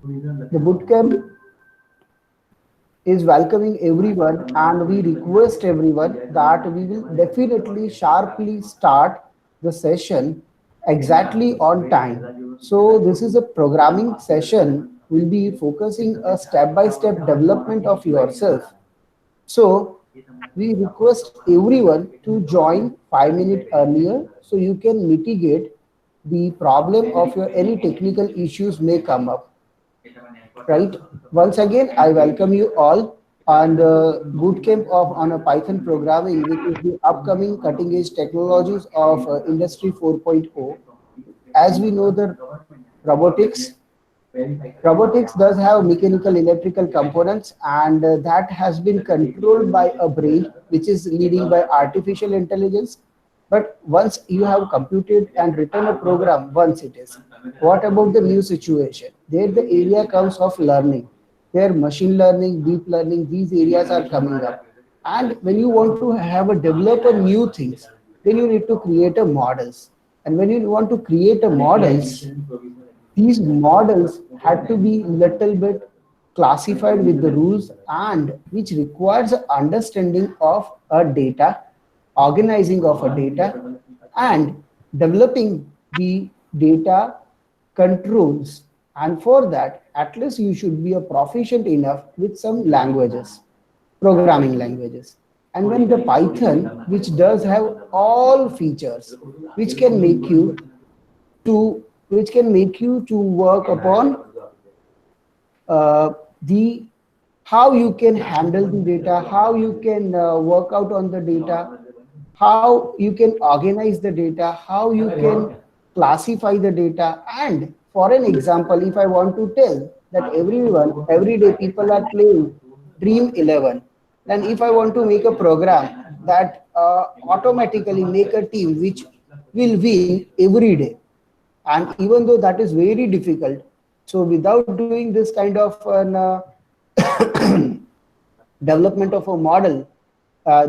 The bootcamp is welcoming everyone, and we request everyone that we will definitely sharply start the session exactly on time. So this is a programming session. Will be focusing a step by step development of yourself. So we request everyone to join 5 minutes earlier so you can mitigate the problem of your any technical issues may come up, right? Once again, I welcome you all on the bootcamp of on a Python programming, which is the upcoming cutting edge technologies of Industry 4.0. As we know, the robotics robotics does have mechanical electrical components, and that has been controlled by a brain which is leading by artificial intelligence. But once you have computed and written a program, once it is, what about the new situation? There the area comes of learning. There machine learning, deep learning, these areas are coming up. And when you want to have a developer new things, then you need to create a models. And when you want to create a models, these models had to be little bit classified with the rules, and which requires a understanding of a data, organizing of a data, and developing the data controls. And for that, at least you should be a proficient enough with some languages, programming languages. And when the Python, which does have all features, which can make you to work upon the how you can handle the data, how you can work out on the data, how you can organize the data, how you can classify the data. And for an example, if I want to tell that every day people are playing Dream 11, then if I want to make a program that automatically make a team which will win every day, and even though that is very difficult, so without doing this kind of an development of a model,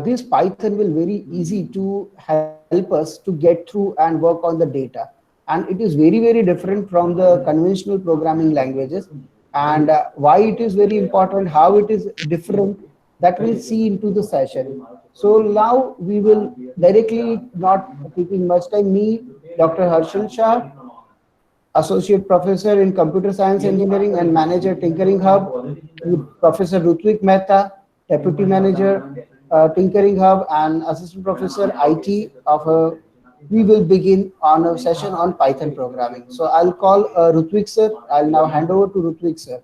this Python will very easy to help us to get through and work on the data. And it is very different from the conventional programming languages. And why it is very important, how it is different, that we'll see into the session. So now we will directly, not taking much time, me, Dr. Harshal Shah, Associate Professor in Computer Science Engineering and Manager Tinkering Hub, with Professor Rutvik Mehta, Deputy Manager Tinkering Hub and Assistant Professor IT of we will begin on a session on Python programming. So I'll call Rutvik sir. I'll now hand over to Rutvik sir.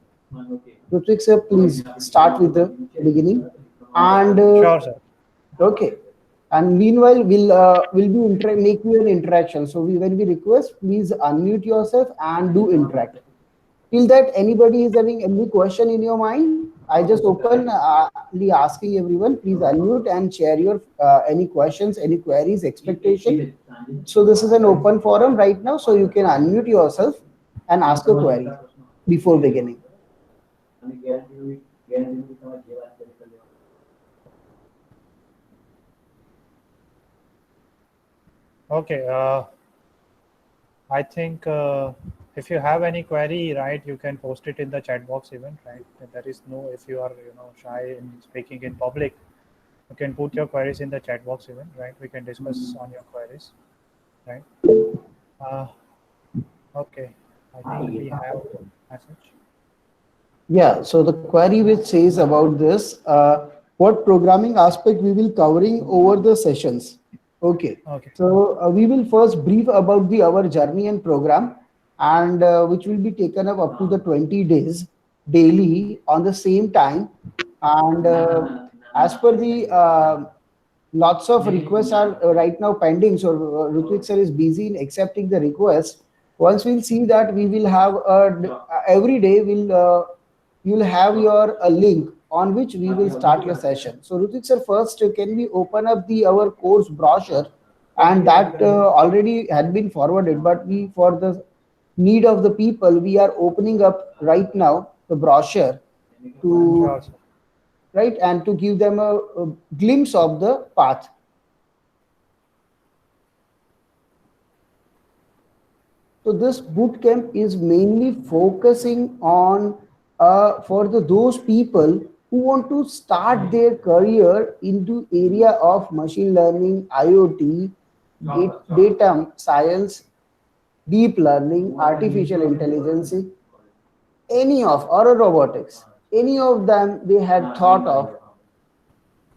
Rutvik sir, please start with the beginning. And Sure, sir. okay. And meanwhile, we'll be make you an interaction. So when we request, please unmute yourself and do interact. Till that, anybody is having any question in your mind, I just openly asking everyone, please unmute and share your any questions, any queries, expectation. So this is an open forum right now, so you can unmute yourself and ask a query before beginning. Okay. I think if you have any query, right, you can post it in the chat box even, right? There is no, if you are, shy in speaking in public, you can put your queries in the chat box even, right? We can discuss on your queries, right? Uh, okay. I think we have message. Yeah, so the query which says about this, what programming aspect we will covering over the sessions. Okay, Okay. so we will first brief about the our journey and program, and which will be taken up to the 20 days daily on the same time. And as per the lots of requests are right now pending, so Rutvik sir is busy in accepting the request. Once we'll see that, we will have every day will you'll have your a link on which we will start your session. So Rutik sir, first can we open up the our course brochure, and that already had been forwarded, but we for the need of the people we are opening up right now the brochure to Sure, sir. right and to give them a glimpse of the path. So this boot camp is mainly focusing on for those people who want to start their career into area of machine learning, IoT, data science, deep learning, artificial intelligence, any of or robotics, any of them they had thought of,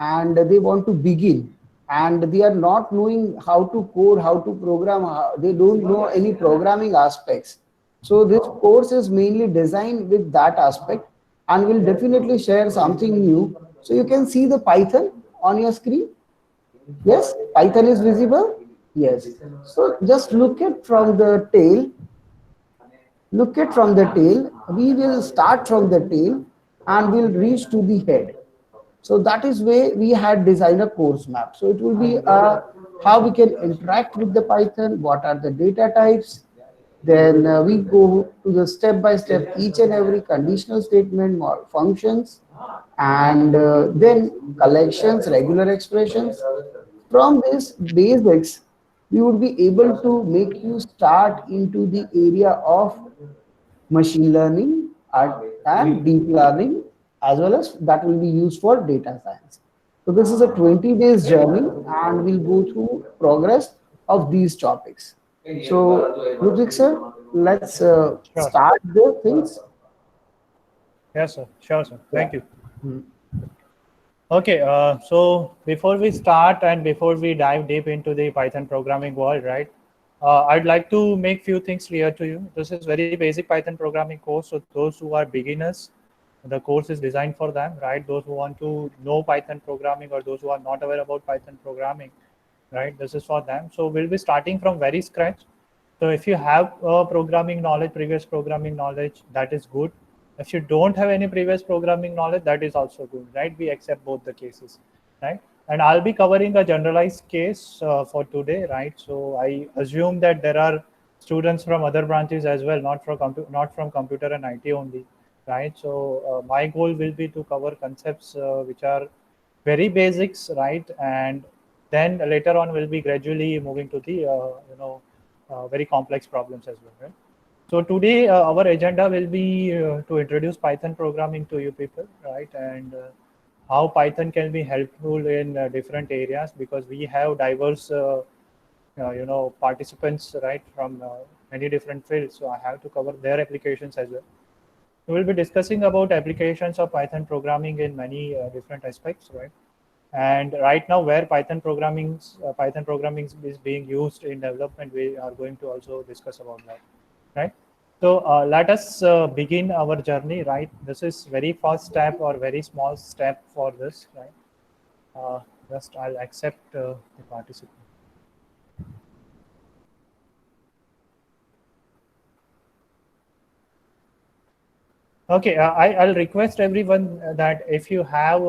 and they want to begin, and they are not knowing how to code, how to program, they don't know any programming aspects. So this course is mainly designed with that aspect, and will definitely share something new. So you can see the Python on your screen. Yes, Python is visible. Yes. So just look at from the tail, look at from the tail. We will start from the tail and we'll reach to the head. So that is where we had designed a course map. So it will be how we can interact with the Python, what are the data types. Then we go to the step by step each and every conditional statement or functions, and then collections, regular expressions. From this basics, we would be able to make you start into the area of machine learning and deep learning, as well as that will be used for data science. So this is a 20 days journey, and we'll go through progress of these topics. So Ludwig sir, let's Sure. start the things. Yes, sir. Sure, sir. Yeah. Thank you. Okay, so before we start and before we dive deep into the Python programming world, right? I'd like to make few things clear to you. This is very basic Python programming course. So those who are beginners, the course is designed for them, right? Those who want to know Python programming or those who are not aware about Python programming, right? This is for them. So we'll be starting from very scratch. So if you have programming knowledge, previous programming knowledge, that is good. If you don't have any previous programming knowledge, that is also good, right? We accept both the cases, right? And I'll be covering a generalized case for today, right? So I assume that there are students from other branches as well, not from computer and IT only, right? So my goal will be to cover concepts which are very basics, right? And then later on we'll be gradually moving to the very complex problems as well, right? So today our agenda will be to introduce Python programming to you people, right? And how Python can be helpful in different areas, because we have diverse participants, right, from many different fields. So I have to cover their applications as well. We will be discussing about applications of Python programming in many different aspects, right? And right now, where Python programming is being used in development, we are going to also discuss about that, right? So let us begin our journey, right? This is very first step or very small step for this, right? Just I'll accept the participant. Okay, I'll request everyone that if you have,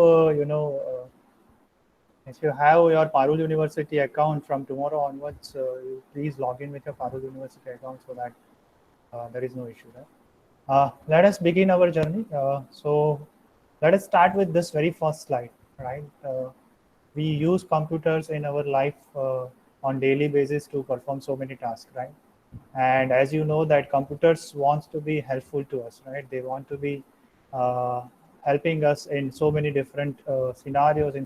if you have your Parul University account from tomorrow onwards, you please log in with your Parul University account so that there is no issue there. Let us begin our journey. So let us start with this very first slide, right? We use computers in our life on daily basis to perform so many tasks, right? And as you know that computers wants to be helpful to us, right? They want to be uh, helping us in so many different scenarios, in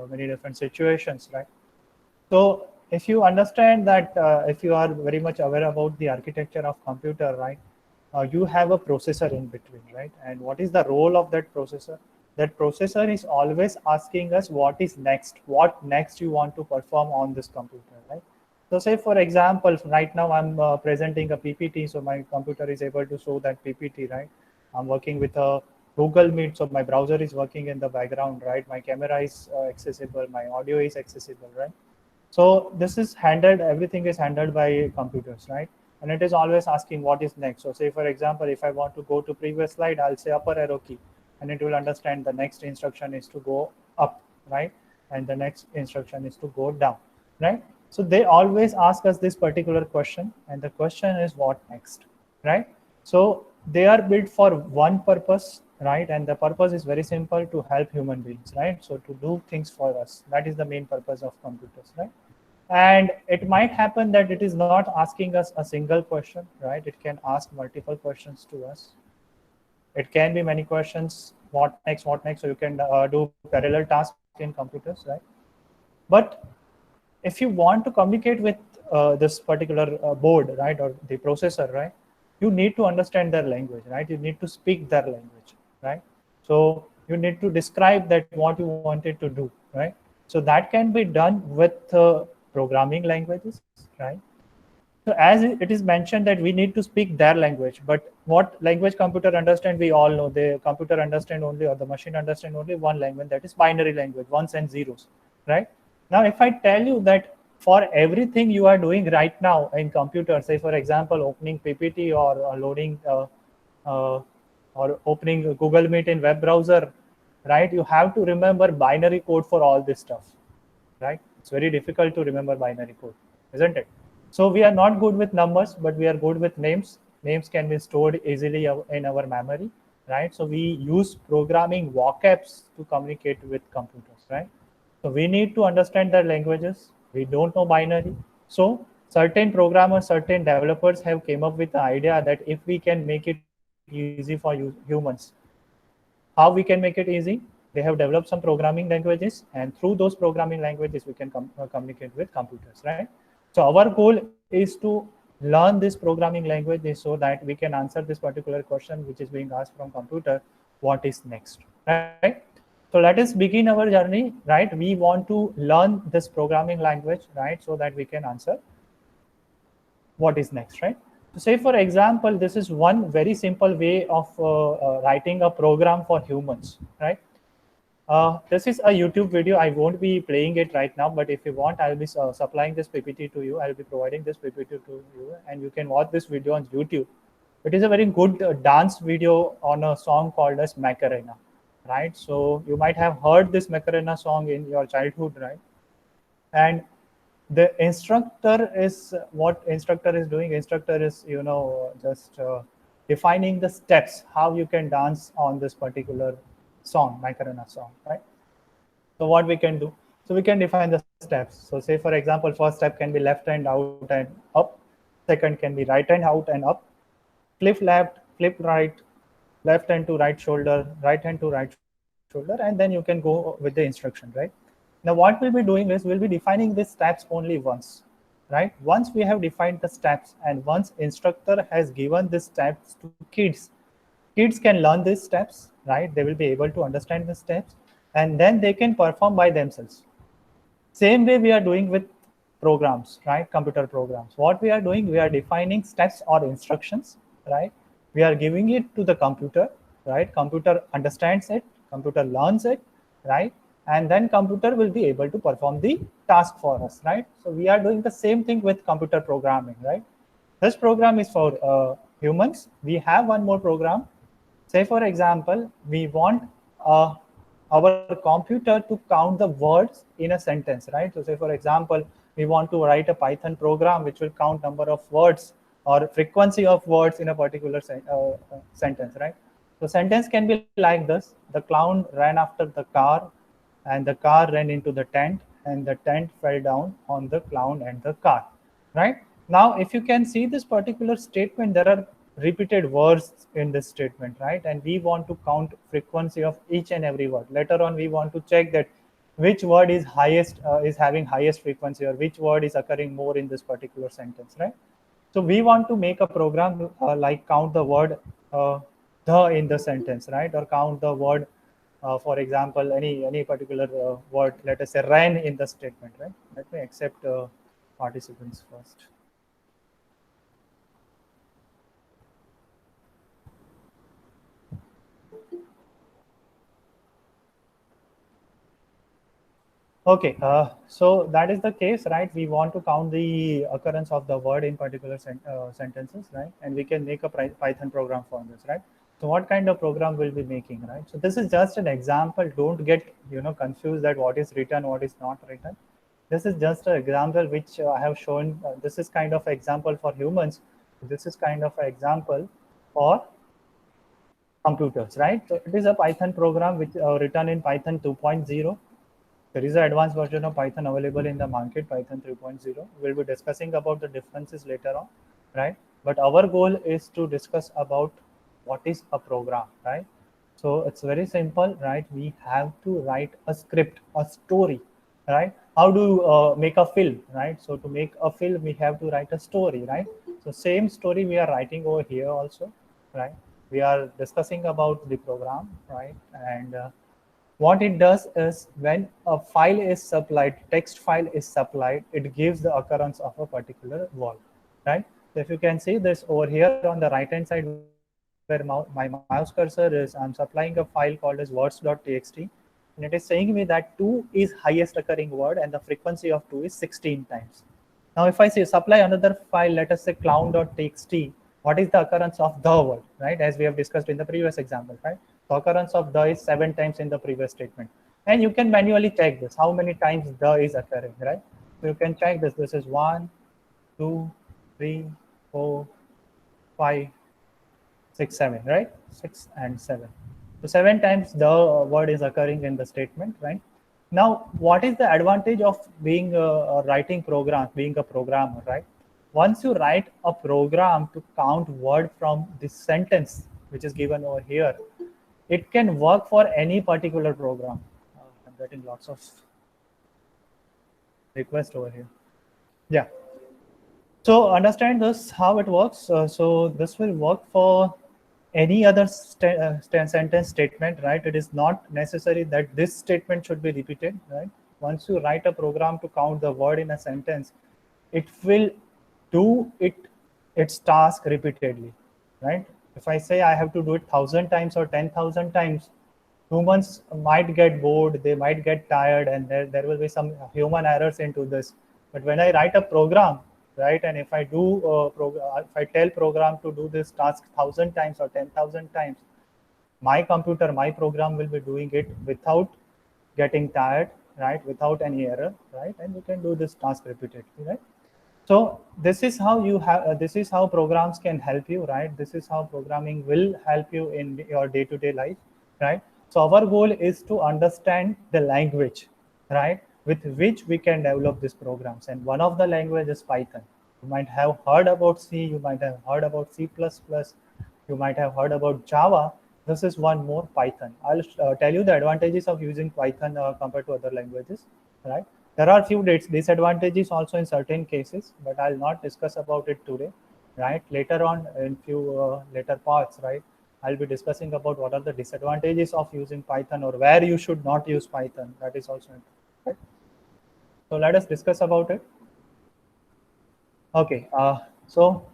many different situations, right? So if you understand that, if you are very much aware about the architecture of computer, right, you have a processor in between, right? And what is the role of that processor? That processor is always asking us what is next, what next you want to perform on this computer, right? So say for example, right now I'm presenting a PPT, so my computer is able to show that PPT, right? I'm working with a Google Meet, so my browser is working in the background, right? My camera is accessible, my audio is accessible, right? So this is handled, everything is handled by computers, right? And it is always asking what is next. So say for example, if I want to go to previous slide, I'll say upper arrow key, and it will understand the next instruction is to go up, right? And the next instruction is to go down, right? So they always ask us this particular question, and the question is what next, right? So they are built for one purpose, right? And the purpose is very simple, to help human beings, right? So to do things for us, that is the main purpose of computers, right? And it might happen that it is not asking us a single question, right? It can ask multiple questions to us. It can be many questions, what next, what next. So you can do parallel tasks in computers, right? But if you want to communicate with this particular board, right, or the processor, right, you need to understand their language, right? You need to speak their language, right? So you need to describe that what you wanted to do, right? So that can be done with programming languages, right? So as it is mentioned that we need to speak their language, but what language computer understand, we all know the computer understand only, or the machine understand only one language, that is binary language, ones and zeros, right? Now, if I tell you that for everything you are doing right now in computer, say for example, opening PPT or loading uh, or opening Google Meet in web browser, right? You have to remember binary code for all this stuff, right? It's very difficult to remember binary code, isn't it? So we are not good with numbers, but we are good with names. Names can be stored easily in our memory, right? So we use programming vocabs to communicate with computers, right? So we need to understand their languages. We don't know binary. So certain programmers, certain developers have came up with the idea that if we can make it easy for humans, how we can make it easy? They have developed some programming languages, and through those programming languages we can communicate with computers, right? So our goal is to learn this programming languages so that we can answer this particular question which is being asked from computer, what is next, right? So let us begin our journey, right? We want to learn this programming language, right, so that we can answer what is next, right? So say for example, this is one very simple way of writing a program for humans, right? This is a YouTube video. I won't be playing it right now, but if you want, I'll be supplying this PPT to you. I'll be providing this PPT to you, and you can watch this video on YouTube. It is a very good dance video on a song called as Macarena, right? So you might have heard this Macarena song in your childhood, right? And the instructor is, what instructor is doing, instructor is, just defining the steps how you can dance on this particular song, Macarena song, right? So what we can do, so we can define the steps. So say for example, first step can be left hand out and up, second can be right hand out and up, flip left, flip right, left hand to right shoulder, right hand to right shoulder, and then you can go with the instruction, right? Now what we'll be doing is we'll be defining these steps only once, right? Once we have defined the steps, and once instructor has given the steps to kids, kids can learn these steps, right? They will be able to understand the steps, and then they can perform by themselves. Same way we are doing with programs, right? Computer programs. What we are doing, we are defining steps or instructions, right? We are giving it to the computer, right? Computer understands it, computer learns it, right? And then computer will be able to perform the task for us, right? So we are doing the same thing with computer programming, right? This program is for humans. We have one more program. Say for example, we want our computer to count the words in a sentence, right? So say for example, we want to write a Python program which will count number of words or frequency of words in a particular sentence, right? So sentence can be like this: the clown ran after the car, and the car ran into the tent, and the tent fell down on the clown and the car, right? Now if you can see this particular statement, there are repeated words in this statement, right? And we want to count frequency of each and every word. Later on we want to check that which word is highest, is having highest frequency, or which word is occurring more in this particular sentence, right? So we want to make a program like count the word the in the sentence, right? Or count the word, for example, any particular word, let us say ran in the statement, right? Let me accept participants first. Okay, so that is the case, right? We want to count the occurrence of the word in particular sentences, right? And we can make a Python program for this, right? So what kind of program we'll be making, right? So this is just an example. Don't get confused that what is written, what is not written. This is just an example which I have shown. This is kind of an example for humans. This is kind of an example for computers, right? So it is a Python program which written in Python 2.0. There is an advanced version of Python available in the market, Python 3.0. We'll be discussing about the differences later on, right? But our goal is to discuss about what is a program, right? So it's very simple, right? We have to write a script, a story, right? How do make a film, right? So to make a film, we have to write a story, right? So same story we are writing over here also, right? We are discussing about the program, right? And what it does is when a file is supplied, text file is supplied, it gives the occurrence of a particular word, right? So if you can see this over here on the right hand side where my mouse cursor is, I'm supplying a file called as words.txt, and it is saying me that 2 is highest occurring word and the frequency of 2 is 16 times. Now, if I say supply another file, let us say clown.txt, what is the occurrence of the word, right? As we have discussed in the previous example, right? The occurrence of the is 7 times in the previous statement. And you can manually check this, how many times the is occurring, right? So you can check this. This is 1, 2, 3, 4, 5, 6, 7, right? 6 and 7. So 7 times the word is occurring in the statement, right? Now, what is the advantage of being writing programs, being a programmer, right? Once you write a program to count word from this sentence, which is given over here, it can work for any particular program. I'm getting lots of requests over here. Yeah. So understand this, how it works. So this will work for any other sentence statement, right? It is not necessary that this statement should be repeated, right? Once you write a program to count the word in a sentence, it will do its task repeatedly, right? If I say I have to do it 1,000 times or 10,000 times, humans might get bored, they might get tired, and there will be some human errors into this. But when I write a program, right, and if I do if I tell program to do this task 1,000 times or 10,000 times, my computer, my program will be doing it without getting tired, right, without any error, right, and you can do this task repeatedly, right? So this is how you have this is how programs can help you, right? This is how programming will help you in your day-to-day life, right? So our goal is to understand the language, right, with which we can develop these programs, and one of the language is Python. You might have heard about C, you might have heard about C++, you might have heard about Java. This is one more, Python. I'll tell you the advantages of using Python compared to other languages, right? There are few disadvantages also in certain cases, but I'll not discuss about it today, right? Later on in few later parts, right? I'll be discussing about what are the disadvantages of using Python or where you should not use Python. That is also important, right? So let us discuss about it. Okay, so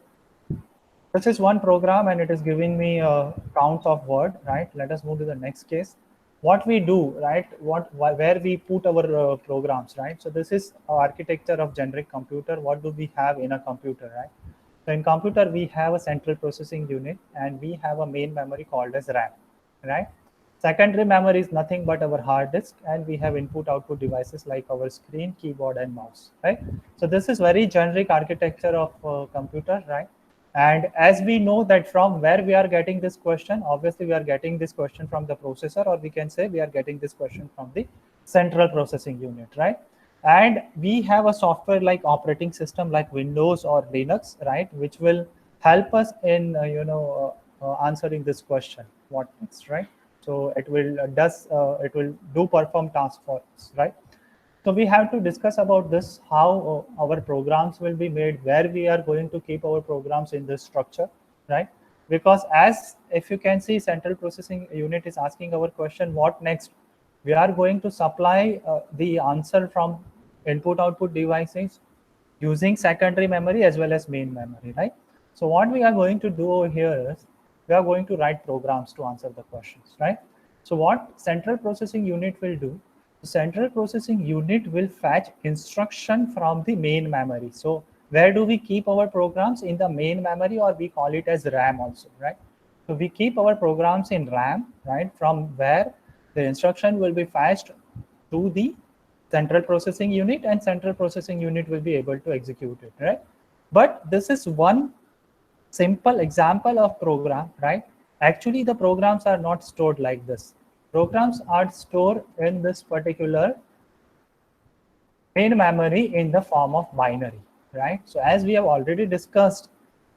this is one program and it is giving me a count of word, right? Let us move to the next case. What we do, right? Where we put our programs, right? So this is architecture of generic computer. What do we have in a computer, right? So in computer, we have a central processing unit and we have a main memory called as RAM, right? Secondary memory is nothing but our hard disk, and we have input output devices like our screen, keyboard, and mouse, right? So this is very generic architecture of computer, right? And as we know that from where we are getting this question, obviously we are getting this question from the processor, or we can say we are getting this question from the central processing unit, right? And we have a software like operating system like Windows or Linux, right, which will help us in answering this question, what next, right? So it will do perform task for us, right? So we have to discuss about this, how our programs will be made, where we are going to keep our programs in this structure, right? Because as if you can see, central processing unit is asking our question, what next? We are going to supply the answer from input output devices using secondary memory as well as main memory, right? So what we are going to do over here is we are going to write programs to answer the questions, right? So what central processing unit will do, the central processing unit will fetch instruction from the main memory. So where do we keep our programs? In the main memory, or we call it as RAM also, right? So we keep our programs in RAM, right? From where the instruction will be fetched to the central processing unit, and central processing unit will be able to execute it, right? But this is one simple example of program, right? Actually, the programs are not stored like this. Programs are stored in this particular main memory in the form of binary, right? So as we have already discussed,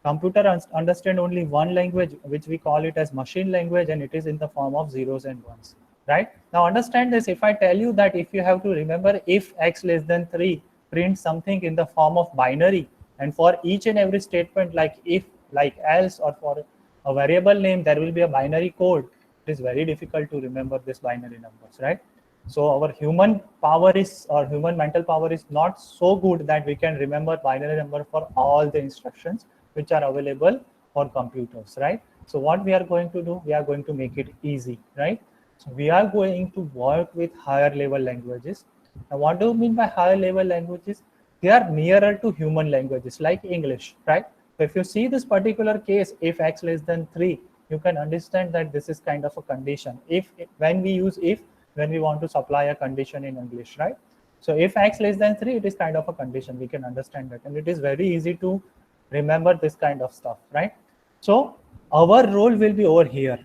computer understand only one language, which we call it as machine language, and it is in the form of zeros and ones, right? Now understand this. If I tell you that if you have to remember if x less than 3, print something in the form of binary, and for each and every statement like if, like else, or for a variable name, there will be a binary code. It is very difficult to remember this binary numbers, right? So our human power is, or human mental power is not so good that we can remember binary number for all the instructions which are available for computers, right? So what we are going to do, we are going to make it easy, right? So we are going to work with higher level languages. Now what do you mean by higher level languages? They are nearer to human languages like English, right? So if you see this particular case, if x less than 3, you can understand that this is kind of a condition. If, when we use if, when we want to supply a condition in English, right? So if x less than 3, it is kind of a condition. We can understand that. And it is very easy to remember this kind of stuff, right? So our role will be over here.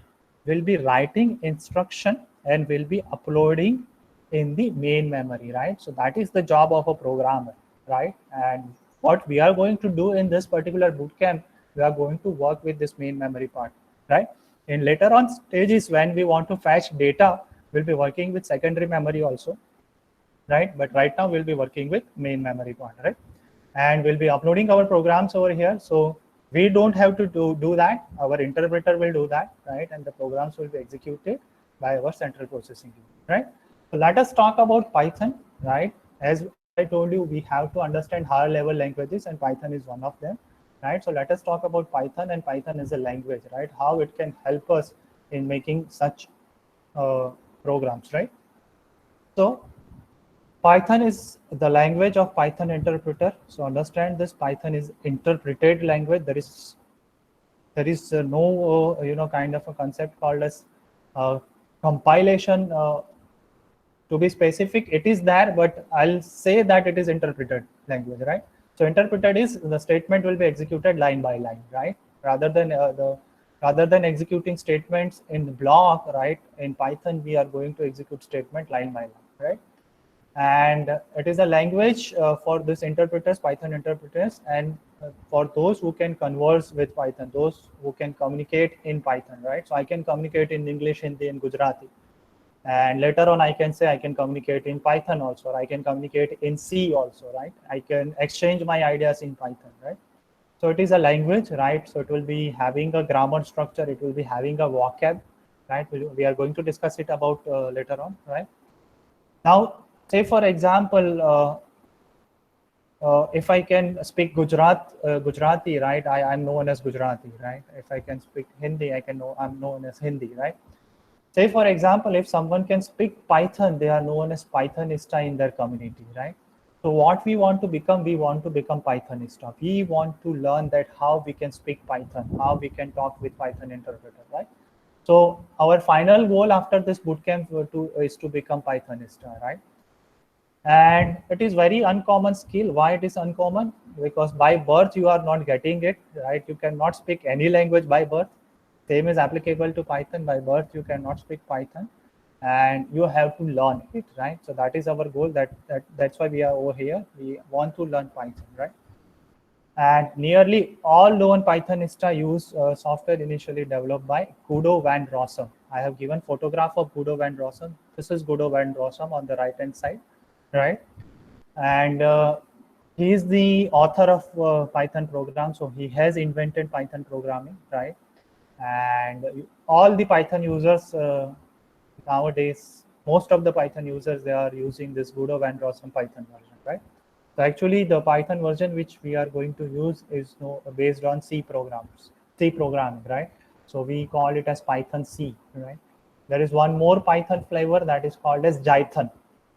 We'll be writing instruction and we'll be uploading in the main memory, right? So that is the job of a programmer, right? And what we are going to do in this particular bootcamp, we are going to work with this main memory part, right? In later on stages, when we want to fetch data, we'll be working with secondary memory also, right? But right now we'll be working with main memory part, right? And we'll be uploading our programs over here. So we don't have to do that. Our interpreter will do that, right? And the programs will be executed by our central processing unit, right? So let us talk about Python, right? As I told you, we have to understand higher level languages, and Python is one of them, right? So let us talk about Python, and Python is a language, right? How it can help us in making such programs, right? So Python is the language of Python interpreter. So understand this: Python is interpreted language. There is no kind of a concept called as compilation. To be specific, it is there, but I'll say that it is interpreted language, right? So interpreted is the statement will be executed line by line, right? Rather than executing statements in block, right? In Python, we are going to execute statement line by line, right? And it is a language for this interpreters, Python interpreters, and for those who can converse with Python, those who can communicate in Python, right? So I can communicate in English, Hindi, and Gujarati, and later on I can say I can communicate in Python also, or I can communicate in C also, right? I can exchange my ideas in Python, right? So it is a language, right? So it will be having a grammar structure, it will be having a vocab, right? We are going to discuss it about later on, right? Now, say for example, if I can speak Gujarati, right? I'm known as Gujarati, right? If I can speak Hindi, I'm known as Hindi, right? Say for example, if someone can speak Python, they are known as Pythonista in their community, right? So what we want to become, we want to become Pythonista. We want to learn that how we can speak Python, how we can talk with Python interpreter, right? So our final goal after this bootcamp is to become Pythonista, right? And it is very uncommon skill. Why it is uncommon? Because by birth you are not getting it, right? You cannot speak any language by birth. Same is applicable to Python. By birth you cannot speak Python, and you have to learn it, right? So that is our goal. That's why we are over here. We want to learn Python, right? And nearly all known Pythonista use software initially developed by Guido van Rossum. I have given photograph of Guido van Rossum. This is Guido van Rossum on the right hand side, right? And he is the author of Python program. So he has invented Python programming, right? And all the Python users nowadays, most of the Python users, they are using this Guido van Rossum Python version, right? So actually, the Python version which we are going to use is based on C programs, C programming, right? So we call it as Python C, right? There is one more Python flavor that is called as Jython,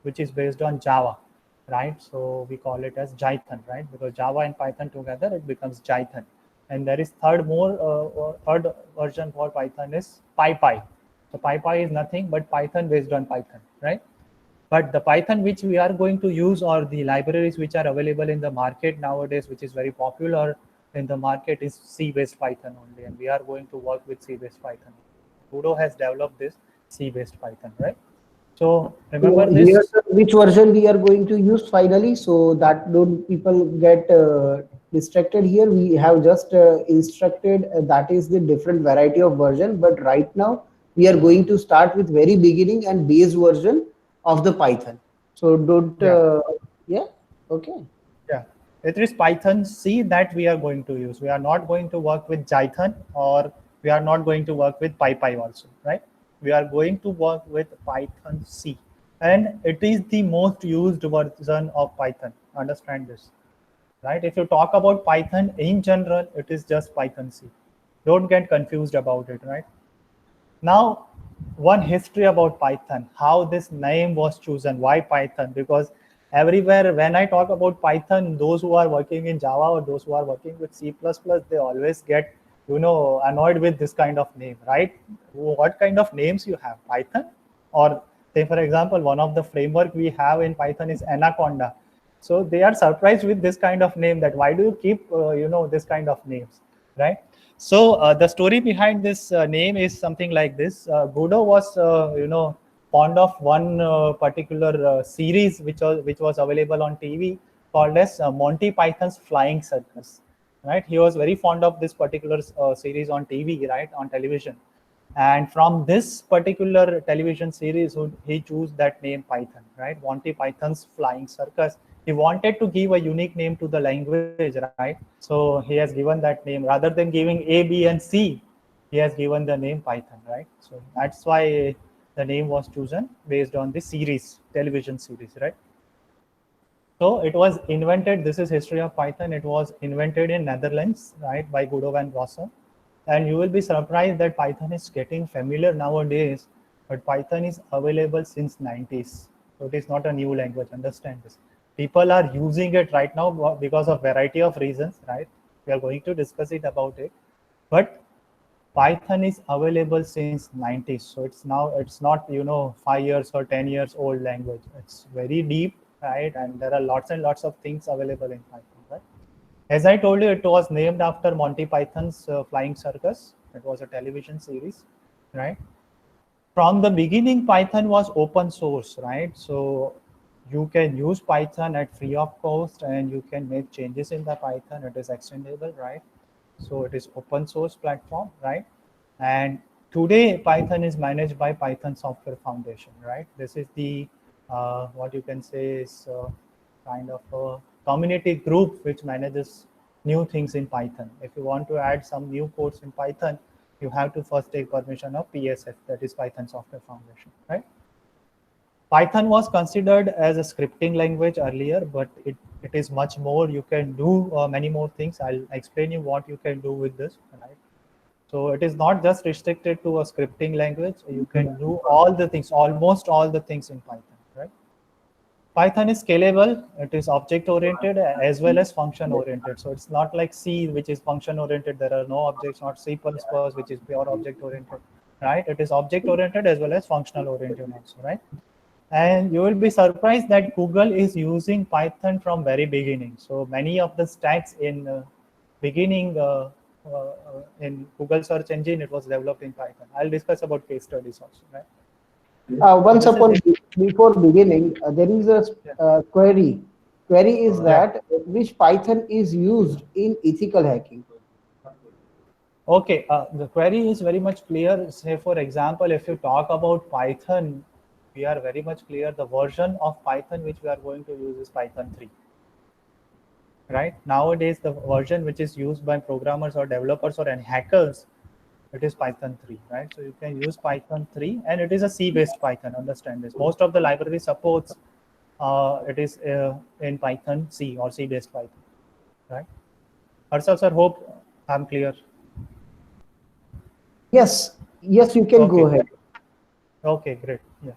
which is based on Java, right? So we call it as Jython, right? Because Java and Python together, it becomes Jython. And there is third version for Python is PyPy. So PyPy is nothing but Python based on Python, right? But the Python which we are going to use, or the libraries which are available in the market nowadays, which is very popular in the market, is C-based Python only. And we are going to work with C-based Python. Guido has developed this C-based Python, right? So remember Here, this. sir, which version we are going to use finally, so that don't people get distracted here. We have just instructed that is the different variety of version, but right now we are going to start with very beginning and base version of the Python. So don't, Yeah. yeah, okay. Yeah, it is Python C that we are going to use. We are not going to work with Jython, or we are not going to work with PyPy also, right? We are going to work with Python C, and it is the most used version of Python. Understand this, right? If you talk about Python in general, it is just Python C. Don't get confused about it, right? Now, one history about Python, how this name was chosen, why Python? Because everywhere when I talk about Python, those who are working in Java or those who are working with C++, they always get, annoyed with this kind of name, right? What kind of names you have? Python? Or say, for example, one of the framework we have in Python is Anaconda. So they are surprised with this kind of name, that why do you keep, this kind of names, right? So the story behind this name is something like this. Godot was, fond of one particular series which was available on TV, called as Monty Python's Flying Circus. Right, he was very fond of this particular series on TV, right, on television, and from this particular television series, he chose that name Python, right? Monty Python's Flying Circus. He wanted to give a unique name to the language, right? So he has given that name. Rather than giving A, B, and C, he has given the name Python, right? So that's why the name was chosen based on the series, television series, right? So it was invented. This is history of Python. It was invented in Netherlands, right, by Godot van Rossum. And you will be surprised that Python is getting familiar nowadays, but Python is available since 90s. So it is not a new language. Understand this. People are using it right now because of variety of reasons, right? We are going to discuss it about it. But Python is available since 90s. So it's not 5 years or 10 years old language. It's very deep, right? And there are lots and lots of things available in Python, right? As I told you, it was named after Monty Python's Flying Circus. It was a television series, right? From the beginning, Python was open source, right? So you can use Python at free of cost, and you can make changes in the Python. It is extendable, right? So it is open source platform, right? And today Python is managed by Python Software Foundation, right? This is the what you can say is kind of a community group which manages new things in Python. If you want to add some new codes in Python, you have to first take permission of PSF, that is Python Software Foundation, right? Python was considered as a scripting language earlier, but it is much more. You can do many more things. I'll explain you what you can do with this, right? So it is not just restricted to a scripting language. You can do all the things, almost all the things in Python, right? Python is scalable. It is object oriented as well as function oriented. So it's not like C, which is function oriented. There are no objects, not C++, which is pure object oriented, right? It is object oriented as well as functional oriented also, right? And you will be surprised that Google is using Python from very beginning. So many of the stacks in beginning in Google search engine, it was developed in Python. I'll discuss about case studies also, right? So Once this is upon it. before beginning, there is a Yeah. query. Query is Yeah. that which Python is used in ethical hacking. Okay. The query is very much clear. Say, for example, if you talk about Python, we are very much clear. The version of Python which we are going to use is Python 3. Right, nowadays the version which is used by programmers or developers or any hackers, it is Python 3, right? So you can use Python 3, and it is a C based Python. Understand this. Most of the library supports it is in Python C or C based Python, right? Harshal sir, hope I'm clear. Yes, yes, you can go Okay, ahead. okay, great. Yeah.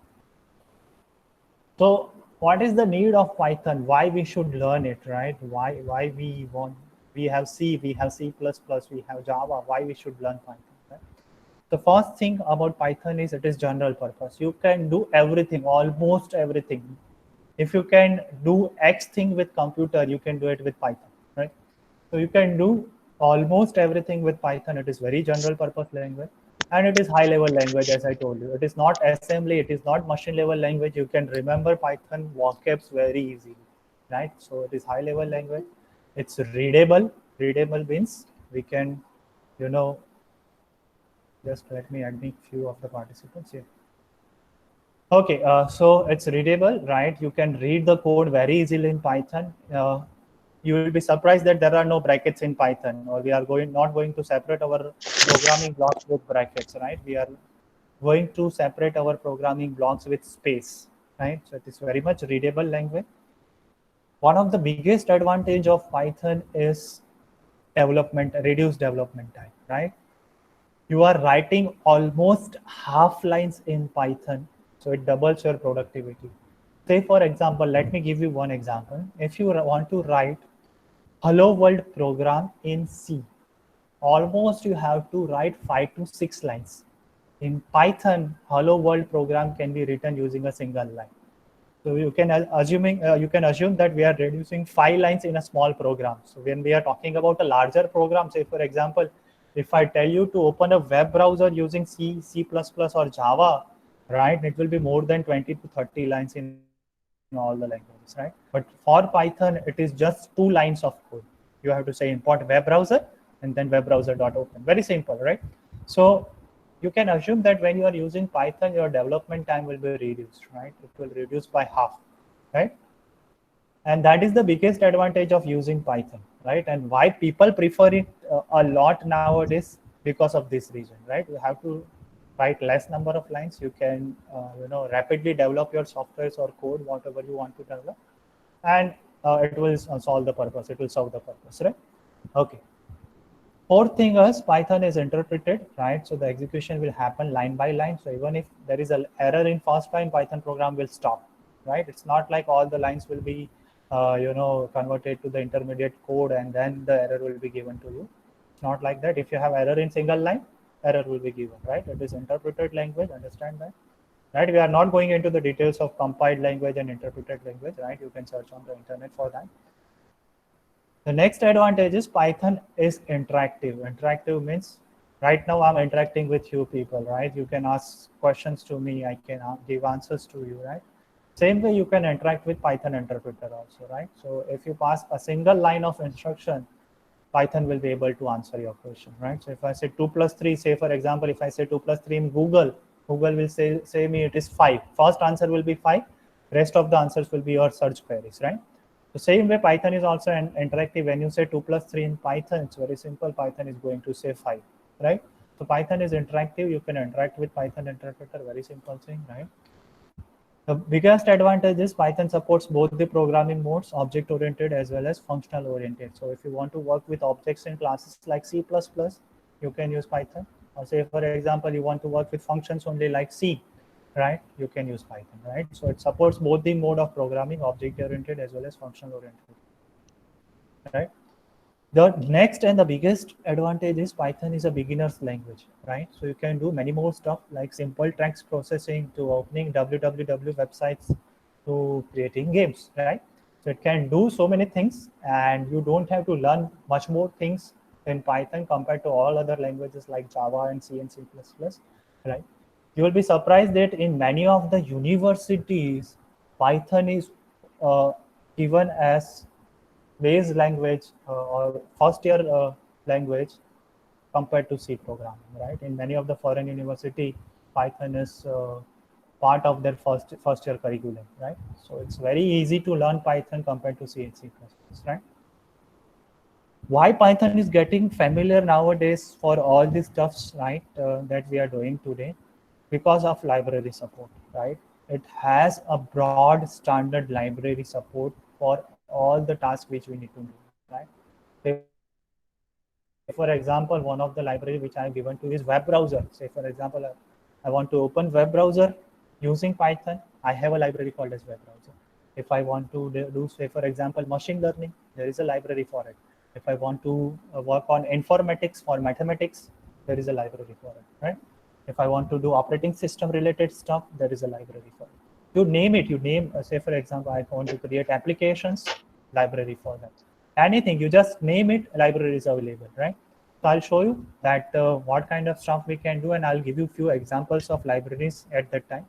So what is the need of Python? Why we should learn it, right? Why we want, we have C, we have C++, we have Java. Why we should learn Python? Right? The first thing about Python is it is general purpose. You can do everything, almost everything. If you can do X thing with computer, you can do it with Python, right? So you can do almost everything with Python. It is very general purpose language. and it is high level language. As I told you, it is not assembly, it is not machine level language. You can remember Python vocabs very easily, right? So it is high level language. It's readable means we can, you know, just let me admit few of the participants here. Okay, so it's readable, right? You can read the code very easily in Python. You will be surprised that there are no brackets in Python, or we are not going to separate our programming blocks with brackets, right? We are going to separate our programming blocks with space, right? So it is very much readable language. One of the biggest advantage of Python is reduced development time, right? You are writing almost half lines in Python, so it doubles your productivity. Say, for example, let me give you one example. If you want to write hello world program in C, almost you have to write 5 to 6 lines. In Python, hello world program can be written using a single line. So you can assume that we are reducing 5 lines in a small program. So when we are talking about a larger program, say for example, if I tell you to open a web browser using C, C++ or Java, right, it will be more than 20 to 30 lines in all the languages, right? But for Python, it is just 2 lines of code. You have to say import web browser and then web browser.open. Very simple, right? So you can assume that when you are using Python, your development time will be reduced, right? It will reduce by half, right? And that is the biggest advantage of using Python, right? And why people prefer it a lot nowadays, because of this reason, right? You have to write less number of lines. You can rapidly develop your softwares or code, whatever you want to develop, and it will solve the purpose. It will solve the purpose, right? Okay. Fourth thing is Python is interpreted, right? So the execution will happen line by line. So even if there is an error in first line, Python program will stop, right? It's not like all the lines will be, converted to the intermediate code and then the error will be given to you. It's not like that. If you have error in single line, error will be given, right? It is interpreted language. Understand that, right? We are not going into the details of compiled language and interpreted language, right? You can search on the internet for that. The next advantage is Python is interactive. Interactive means right now I'm interacting with you people, right? You can ask questions to me, I can give answers to you, right? Same way you can interact with Python interpreter also, right? So if you pass a single line of instruction, Python will be able to answer your question, right? So if I say 2 plus 3, say for example, if I say 2 plus 3 in Google, Google will say me it is 5. First answer will be 5. Rest of the answers will be your search queries, right? The same way Python is also interactive. When you say 2 plus 3 in Python, it's very simple. Python is going to say 5, right? So Python is interactive. You can interact with Python interpreter. Very simple thing, right? The biggest advantage is Python supports both the programming modes, object-oriented as well as functional-oriented. So if you want to work with objects in classes like C++, you can use Python. Or say, for example, you want to work with functions only like C, right? You can use Python, right? So it supports both the mode of programming, object-oriented as well as functional-oriented, right? The next and the biggest advantage is Python is a beginner's language, right? So you can do many more stuff like simple text processing to opening www websites to creating games, right? So it can do so many things, and you don't have to learn much more things in Python compared to all other languages like Java and C and C++, right? You will be surprised that in many of the universities, Python is given as base language or first year language compared to C programming, right? In many of the foreign university, Python is part of their first year curriculum, right? So it's very easy to learn Python compared to C and C++, right? Why Python is getting familiar nowadays for all these stuffs, right, that we are doing today? Because of library support, right? It has a broad standard library support for all the tasks which we need to do, right? Say for example, one of the library which I have given to is web browser. Say for example, I want to open web browser using Python. I have a library called as web browser. If I want to do, say for example, machine learning, there is a library for it. If I want to work on informatics or mathematics, there is a library for it, right? If I want to do operating system related stuff, there is a library for it. You name it. You name, say for example, I want to create applications, library for that. Anything, you just name it, library is available, right? So I'll show you that what kind of stuff we can do, and I'll give you few examples of libraries at that time,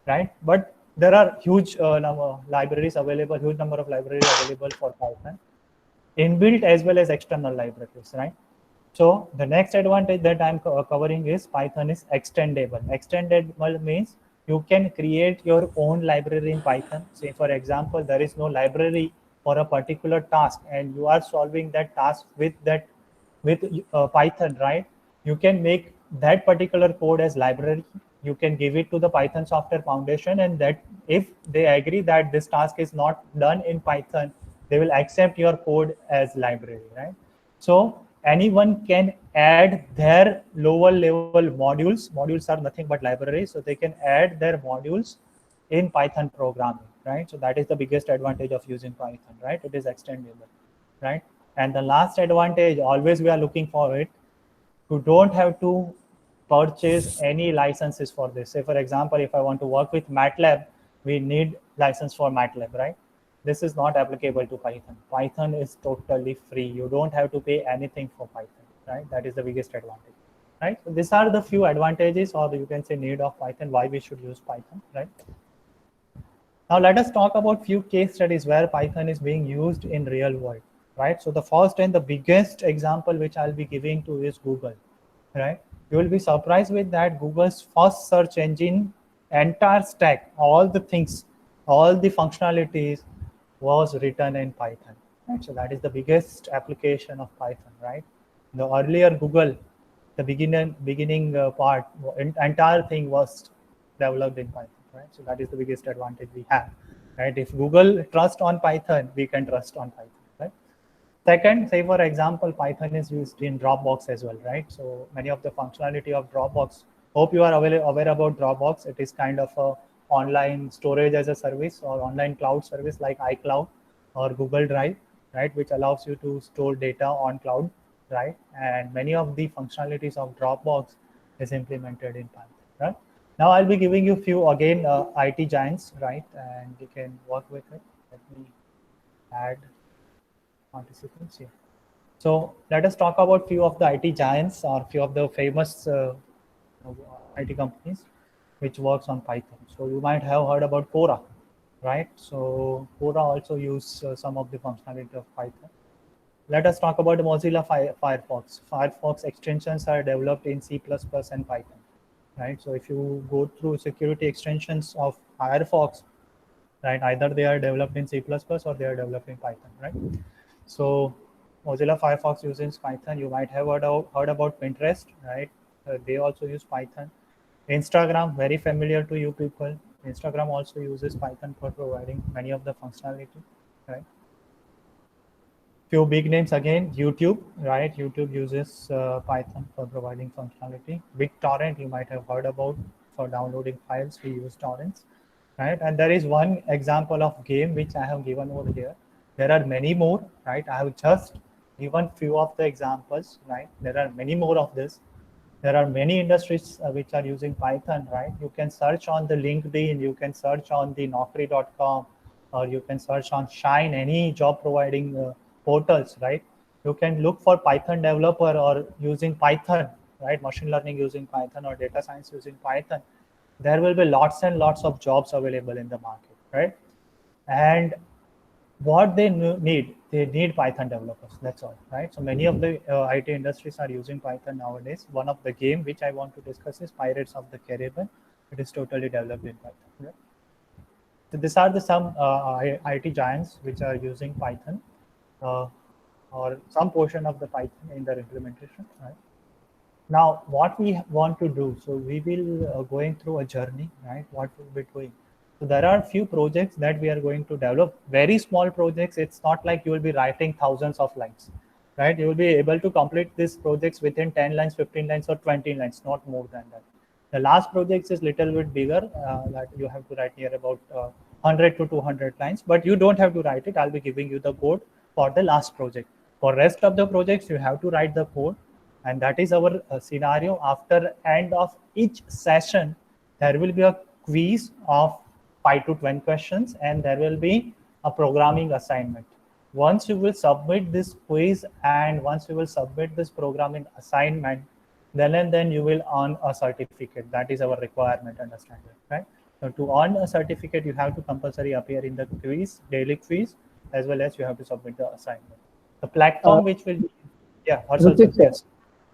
right? But there are huge libraries available, huge number of libraries available for Python, inbuilt as well as external libraries, right? So the next advantage that I'm covering is Python is extendable. Extendable means you can create your own library in Python. Say for example, there is no library for a particular task, and you are solving that task with Python, right? You can make that particular code as library. You can give it to the Python Software Foundation, and that if they agree that this task is not done in Python, they will accept your code as library, right? So anyone can add their lower level modules. Modules are nothing but libraries, so they can add their modules in Python programming, right? So that is the biggest advantage of using Python, right? It is extendable, right? And the last advantage, always we are looking for it, you don't have to purchase any licenses for this. Say for example, if I want to work with MATLAB, we need license for MATLAB, right? This is not applicable to Python. Python is totally free. You don't have to pay anything for Python, right? That is the biggest advantage, right? So these are the few advantages, or you can say need of Python, why we should use Python, right? Now let us talk about few case studies where Python is being used in real world, right? So the first and the biggest example which I'll be giving to is Google, right? You will be surprised with that Google's first search engine entire stack, all the things, all the functionalities was written in Python, right? So that is the biggest application of Python, right? The earlier Google, the beginning part, entire thing was developed in Python, right? So that is the biggest advantage we have, right? If Google trust on Python, we can trust on Python, right? Second, say for example, Python is used in Dropbox as well, right? So many of the functionality of Dropbox. Hope you are aware about Dropbox. It is kind of a online storage as a service or online cloud service like iCloud or Google Drive, right? Which allows you to store data on cloud, right? And many of the functionalities of Dropbox is implemented in Python, right? Now I'll be giving you few again IT giants, right? And you can work with it. Let me add participants here. So let us talk about few of the IT giants or few of the famous IT companies which works on Python. So you might have heard about Quora, right? So Quora also use some of the functionality of Python. Let us talk about Mozilla Firefox. Firefox extensions are developed in C++ and Python, right? So if you go through security extensions of Firefox, right, either they are developed in C++ or they are developed in Python, right? So Mozilla Firefox uses Python. You might have heard about Pinterest, right? They also use Python. Instagram, very familiar to you people. Instagram also uses Python for providing many of the functionality, right? Few big names again, YouTube, right? YouTube uses Python for providing functionality. BitTorrent, you might have heard about for downloading files. We use torrents, right? And there is one example of game which I have given over here. There are many more, right? I have just given few of the examples, right? There are many more of this. There are many industries which are using Python, right? You can search on the LinkedIn, you can search on the Naukri.com, or you can search on Shine, any job providing portals, right? You can look for Python developer or using Python, right? Machine learning using Python or data science using Python. There will be lots and lots of jobs available in the market, right? And what they need Python developers, that's all, right? So many of the IT industries are using Python nowadays. One of the game which I want to discuss is Pirates of the Caribbean. It is totally developed in Python, right? So these are the some IT giants which are using Python, uh, or some portion of the Python in their implementation, right? Now what we want to do, so we will going through a journey, right? What we'll be doing, so there are few projects that we are going to develop, very small projects. It's not like you will be writing thousands of lines, right? You will be able to complete these projects within 10 lines, 15 lines, or 20 lines, not more than that. The last projects is little bit bigger, that you have to write near about 100 to 200 lines, but you don't have to write it. I'll be giving you the code for the last project. For rest of the projects, you have to write the code, and that is our scenario. After end of each session, there will be a quiz of 5 to 10 questions, and there will be a programming assignment. once you will submit this quiz and once you will submit this programming assignment, then and then you will earn a certificate. That is our requirement, understand it, right? So to earn a certificate, you have to compulsory appear in the quiz, daily quiz, as well as you have to submit the assignment. The Uh, platform which will, yeah, Harshal sir, Ritik sir, yes,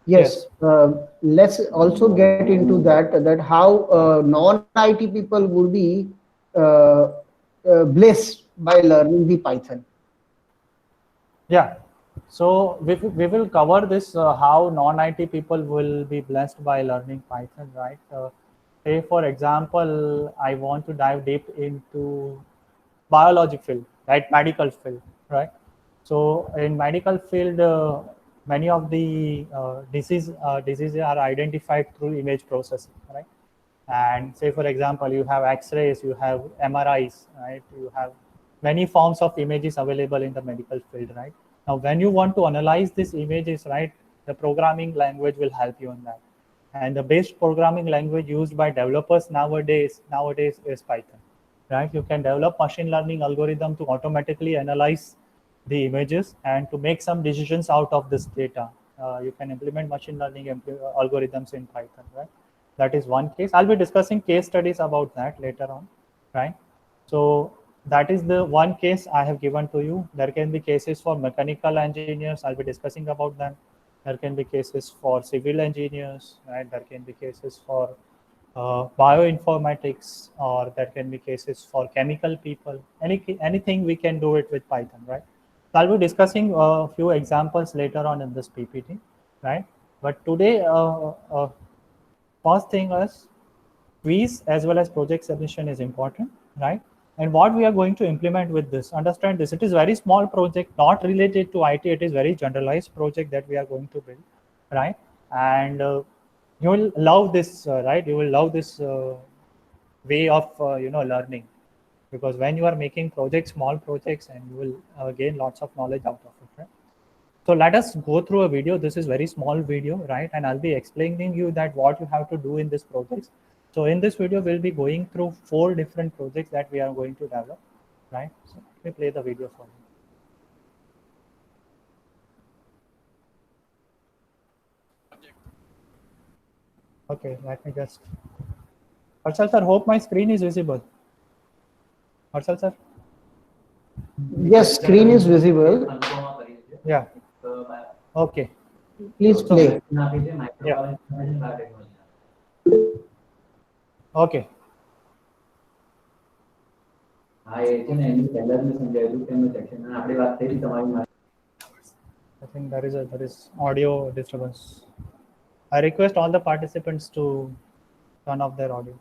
yes, yes. let's also get into that how non-IT people would be uh, blessed by learning the Python. Yeah. So we will cover this how non-IT people will be blessed by learning Python, right? Say for example, I want to dive deep into biology field, right? Medical field, right? So in medical field, many of the diseases are identified through image processing, right? And say for example, you have X-rays, you have MRIs, right? You have many forms of images available in the medical field, right? Now when you want to analyze these images, right, the programming language will help you on that. And the best programming language used by developers nowadays is Python, right? You can develop machine learning algorithm to automatically analyze the images and to make some decisions out of this data. You can implement machine learning algorithms in Python, right? That is one case. I'll be discussing case studies about that later on, right? So that is the one case I have given to you. There can be cases for mechanical engineers. I'll be discussing about them. There can be cases for civil engineers, right? There can be cases for bioinformatics, or there can be cases for chemical people. Anything we can do it with Python, right? So I'll be discussing a few examples later on in this PPT, right? But today, first thing is quiz as well as project submission is important, right? And what we are going to implement with this, understand this, it is very small project, not related to IT. It is very generalized project that we are going to build, right? And you will love this, right? You will love this way of learning, because when you are making projects, small projects, and you will gain lots of knowledge out of it, right? So let us go through a video. This is very small video, right? And I'll be explaining you that what you have to do in this project. So in this video, we'll be going through 4 different projects that we are going to develop, right? So let me play the video for you. Okay, let me just. Harshal sir, hope my screen is visible. Harshal sir? Yes, screen is visible. Yeah. Okay. Please So, play. yeah. Okay. I think there is audio disturbance. I request all the participants to turn off their audio.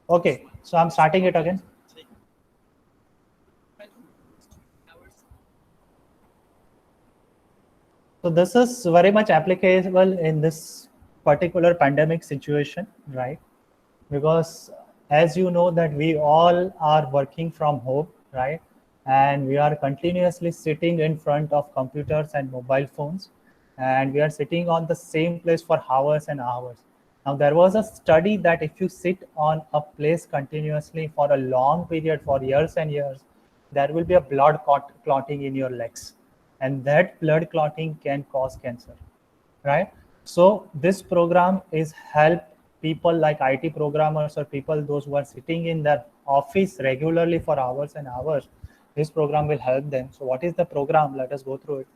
Okay, so I'm starting it again. So this is very much applicable in this particular pandemic situation, right? Because as you know that we all are working from home, right? And we are continuously sitting in front of computers and mobile phones, and we are sitting on the same place for hours and hours. Now there was a study that if you sit on a place continuously for a long period, for years and years, there will be a clotting in your legs, and that blood clotting can cause cancer, right? So this program is help people like IT programmers or people those who are sitting in their office regularly for hours and hours. This program will help them. So what is the program? Let us go through it.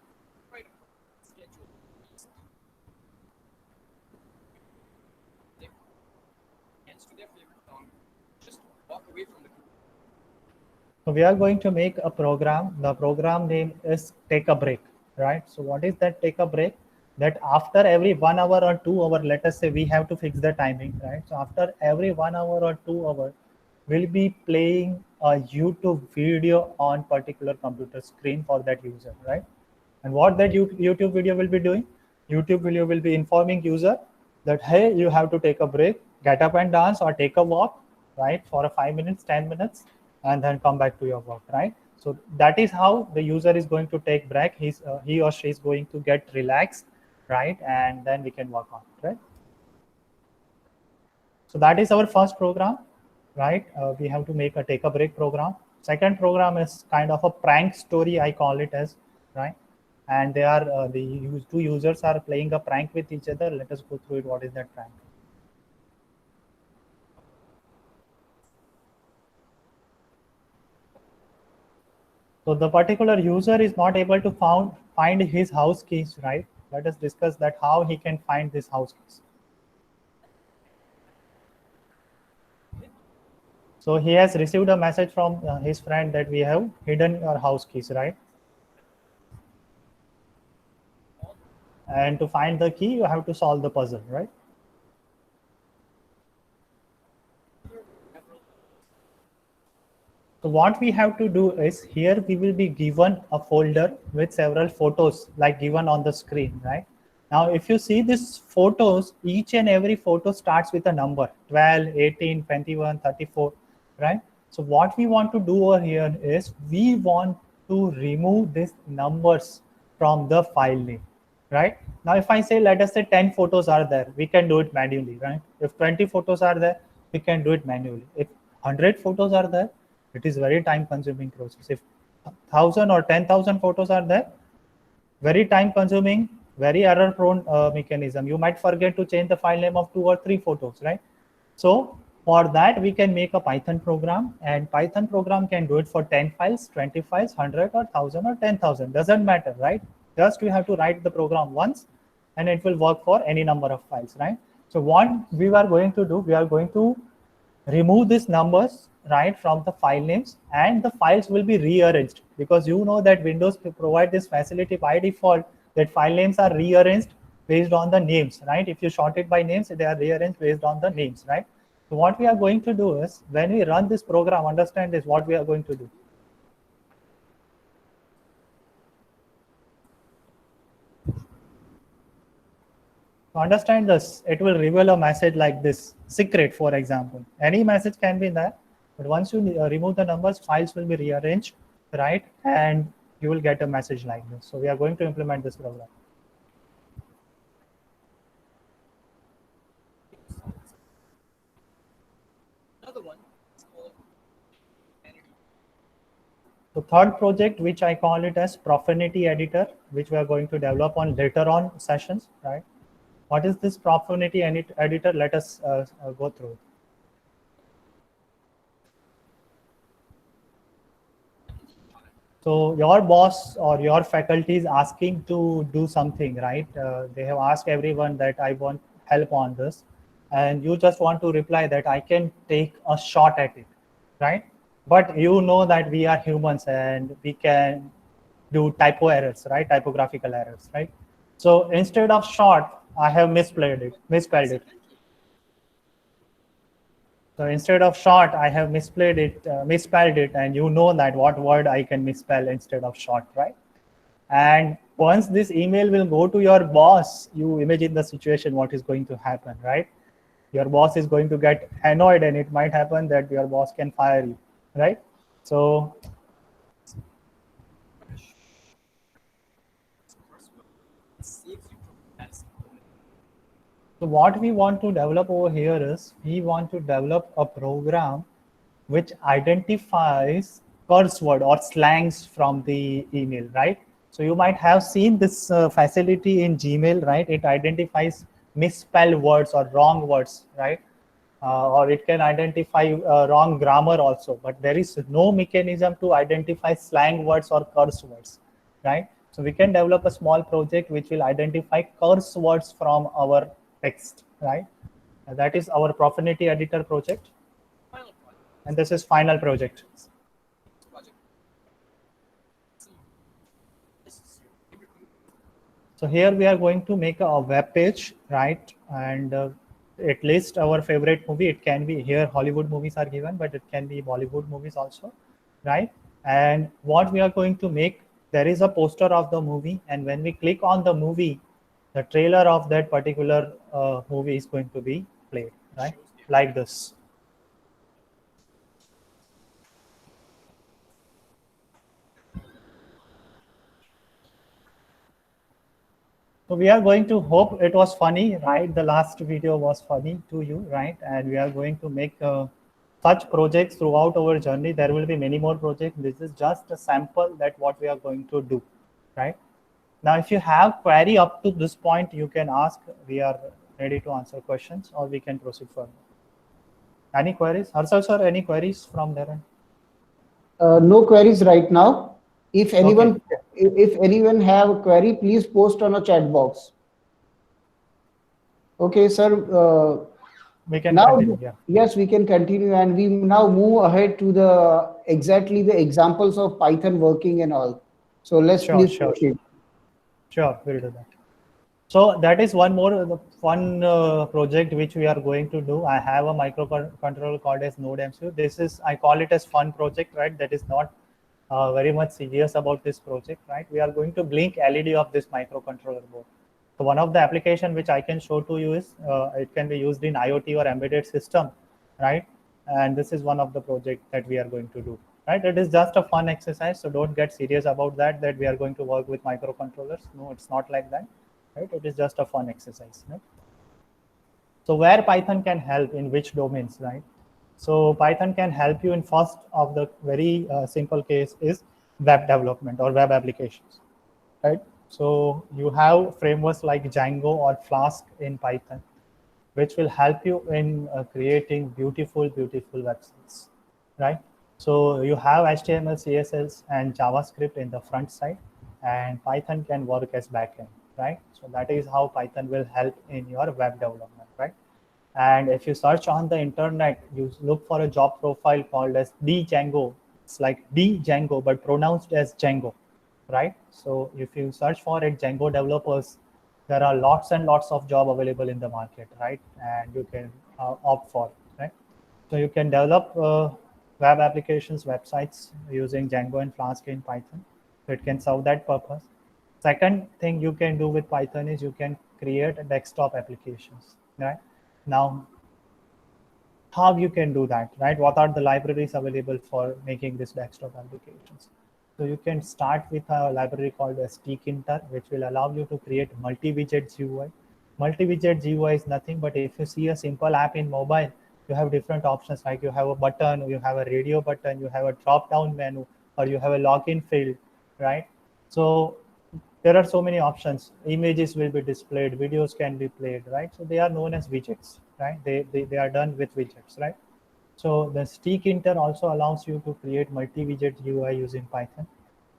So we are going to make a program. The program name is Take a Break, right? So what is that Take a Break? That after every 1 hour or 2 hour, let us say we have to fix the timing, right? So after every 1 hour or 2 hour, we'll be playing a YouTube video on particular computer screen for that user, right? And what that YouTube video will be doing? YouTube video will be informing user that, hey, you have to take a break, get up and dance, or take a walk, right, for a 5 minutes, 10 minutes, and then come back to your work, right? So that is how the user is going to take break. He or she is going to get relaxed, right? And then we can work on it, right? So that is our first program, right? We have to make a take a break program. Second program is kind of a prank story, I call it as, right? And they are two users are playing a prank with each other. Let us go through it. What is that prank? So the particular user is not able to find his house keys, right? Let us discuss that how he can find this house keys. So he has received a message from his friend that we have hidden your house keys, right? And to find the key, you have to solve the puzzle, right? So what we have to do is here we will be given a folder with several photos like given on the screen, right? Now, if you see these photos, each and every photo starts with a number 12, 18, 21, 34, right? So what we want to do over here is we want to remove these numbers from the file name, right? Now, if I say, let us say 10 photos are there, we can do it manually, right? If 20 photos are there, we can do it manually. If 100 photos are there, it is very time consuming process. If 1,000 or 10,000 photos are there, very time consuming, very error prone mechanism. You might forget to change the file name of 2 or 3 photos, right? So for that, we can make a Python program, and Python program can do it for 10 files, 20 files, 100 or 1,000 or 10,000, doesn't matter, right? Just you have to write the program once and it will work for any number of files, right? So what we are going to do, we are going to remove these numbers, right, from the file names, and the files will be rearranged, because you know that Windows provide this facility by default that file names are rearranged based on the names, right? If you sort it by names, they are rearranged based on the names, right? So what we are going to do is when we run this program, understand this, what we are going to do. To understand this, it will reveal a message like this, secret, for example. Any message can be there, but once you remove the numbers, files will be rearranged, right? And you will get a message like this. So we are going to implement this program. The third project, which I call it as Profanity Editor, which we are going to develop on later on sessions, right? What is this Profanity Editor? Let us go through. So your boss or your faculty is asking to do something, right? They have asked everyone that I want help on this, and you just want to reply that I can take a shot at it, right? But you know that we are humans and we can do typo errors, right? Typographical errors, right? So instead of shot, I have misspelled it. So instead of short, I have misspelled it, and you know that what word I can misspell instead of short, right? And once this email will go to your boss, you imagine the situation, what is going to happen, right? Your boss is going to get annoyed, and it might happen that your boss can fire you, right? So So what we want to develop over here is we want to develop a program which identifies curse word or slangs from the email, right? So you might have seen this facility in Gmail, right? It identifies misspelled words or wrong words, right? Or it can identify wrong grammar also, but there is no mechanism to identify slang words or curse words, right? So we can develop a small project which will identify curse words from our text, right? That is our Profanity Editor project, and this is final project. So here we are going to make a web page, right? And it lists our favorite movie. It can be here Hollywood movies are given, but it can be Bollywood movies also, right? And what we are going to make, there is a poster of the movie, and when we click on the movie, the trailer of that particular movie is going to be played, right? Like this. So we are going to hope it was funny, right? The last video was funny to you, right? And we are going to make such projects throughout our journey. There will be many more projects. This is just a sample that what we are going to do, right? Now, if you have query up to this point, you can ask. We are ready to answer questions, or we can proceed further. Any queries? Harshal sir, any queries from there? No queries right now. If Okay, anyone, if anyone have a query, please post on a chat box. Okay, sir. we can Now, continue. Yeah, yes, we can continue, and we now move ahead to the exactly the examples of Python working and all. So let's sure, please sure, proceed. sure. We'll do that. So that is one more fun project which we are going to do. I have a microcontroller called as Node MCU. This is, I call it as fun project, right? That is not very much serious about this project, right? We are going to blink LED of this microcontroller board. So one of the application which I can show to you is it can be used in IoT or embedded system, right? And this is one of the project that we are going to do, right? It is just a fun exercise, so don't get serious about that. That we are going to work with microcontrollers. No, it's not like that, right? It is just a fun exercise, right? So where Python can help in which domains, right? So Python can help you in first of the very simple case is web development or web applications, right? So you have frameworks like Django or Flask in Python, which will help you in creating beautiful websites, right? So you have HTML, CSS, and JavaScript in the front side, and Python can work as backend, right? So that is how Python will help in your web development, right? And if you search on the internet, you look for a job profile called as Django. It's like Django, but pronounced as Django, right? So if you search for it, Django developers, there are lots and lots of job available in the market, right? And you can opt for, right? So you can develop web applications, websites using Django and Flask in Python. So it can serve that purpose. Second thing you can do with Python is you can create desktop applications, right? Now, how you can do that, right? What are the libraries available for making this desktop applications? So you can start with a library called as tkinter, which will allow you to create multi-widget GUI. Multi-widget GUI is nothing but if you see a simple app in mobile, you have different options, like you have a button, you have a radio button, you have a drop-down menu, or you have a login field, right? So there are so many options. Images will be displayed, videos can be played, right? So they are known as widgets, right? They are done with widgets, right? So the tkinter also allows you to create multi-widget UI using Python.